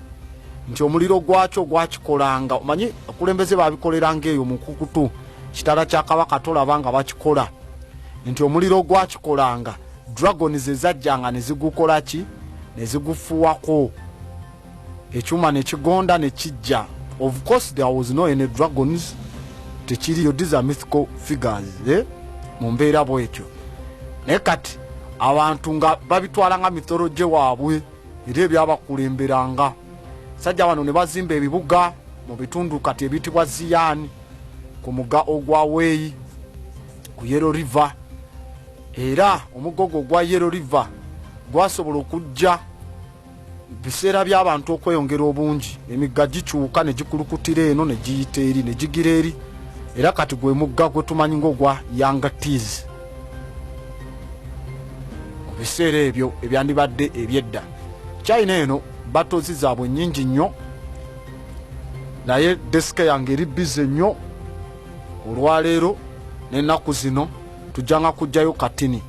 nti omuliro gwakyo gwakikolanga omanyi okulembeze babikoleranga eyo mu kukutu kitala kya kabaka tolabanga bakikola nti omuliro gwakikolanga dragon zezajjanga ne zigukola ki ne zigufuwako ekyuma ne kigonda ne kijja. Of course there was no any dragons tekiriyo, these are mythical figures mu mbeera bwetyo naye kati abantu nga babitwala nga mythology waabwe era ebyabakulemberanga. Sajja wano ne bazimba ebibuga mu bitundu kati ebitibwa Xi'an ku muga ogwa Wei ku Yellow River era omugogo gwa Yellow River gwasobola okujja biseera by'abantu okweyongera obungi emigga gikyuka ne gikulukutira eno ne giyita eri ne gigira eri era kati gwe mugga gwe tumanyi ng'ogwa Yangtze mu biseera ebyo ebyandibadde ebyedda. China eno batozi zaabwe nnyingi nnyo naye desike yange eri bize nnyo olwaleero n'ennaku zino tujjanga kujjayo katini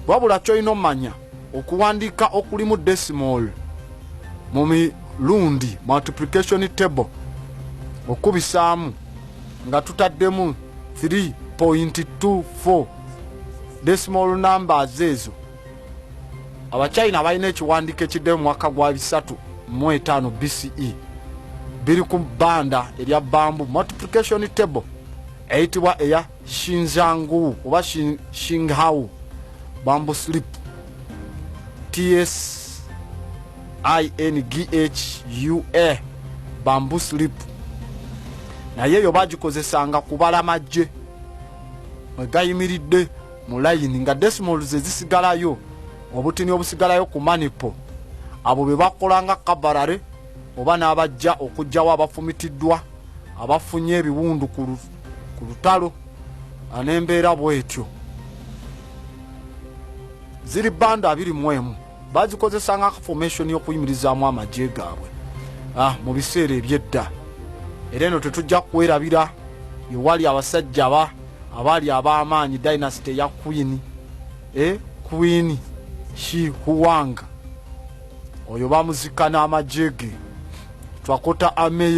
wabula kyolina omanya okuwandiika okulimu decimal mu mirundi multiplication table okubisaamu nga tutaddemu 3.24 decimal numbers ezo. Abachina balina ekiwandiiko ekidde mu mwaka gwa 305 BCE biri ku banda erya bambu multiplication table eyitibwa eya Shinzangu oba Shinghao bamboo slip TSINGHUA bamboo slip naye yo bagikozesanga kubala majje mwegayimiridde mu layini nga decimals ezisigalayo obutini obusigalayo ku manipo abo be bakolanga kabarare oba n'abajja okujjawo abafumitiddwa abafunye ebiwundu ku lutalo anembeera bwetyo ziri banda 21 bazikozesanga formation y'okuyimirizaamu amagye gaabwe mu biseera ebyedda era eno tetujja kwerabira ewali abasajja abaali ab'amaanyi dynasty ya Queen Shi Huang oyo bamuzika n'amagye ge twakota ame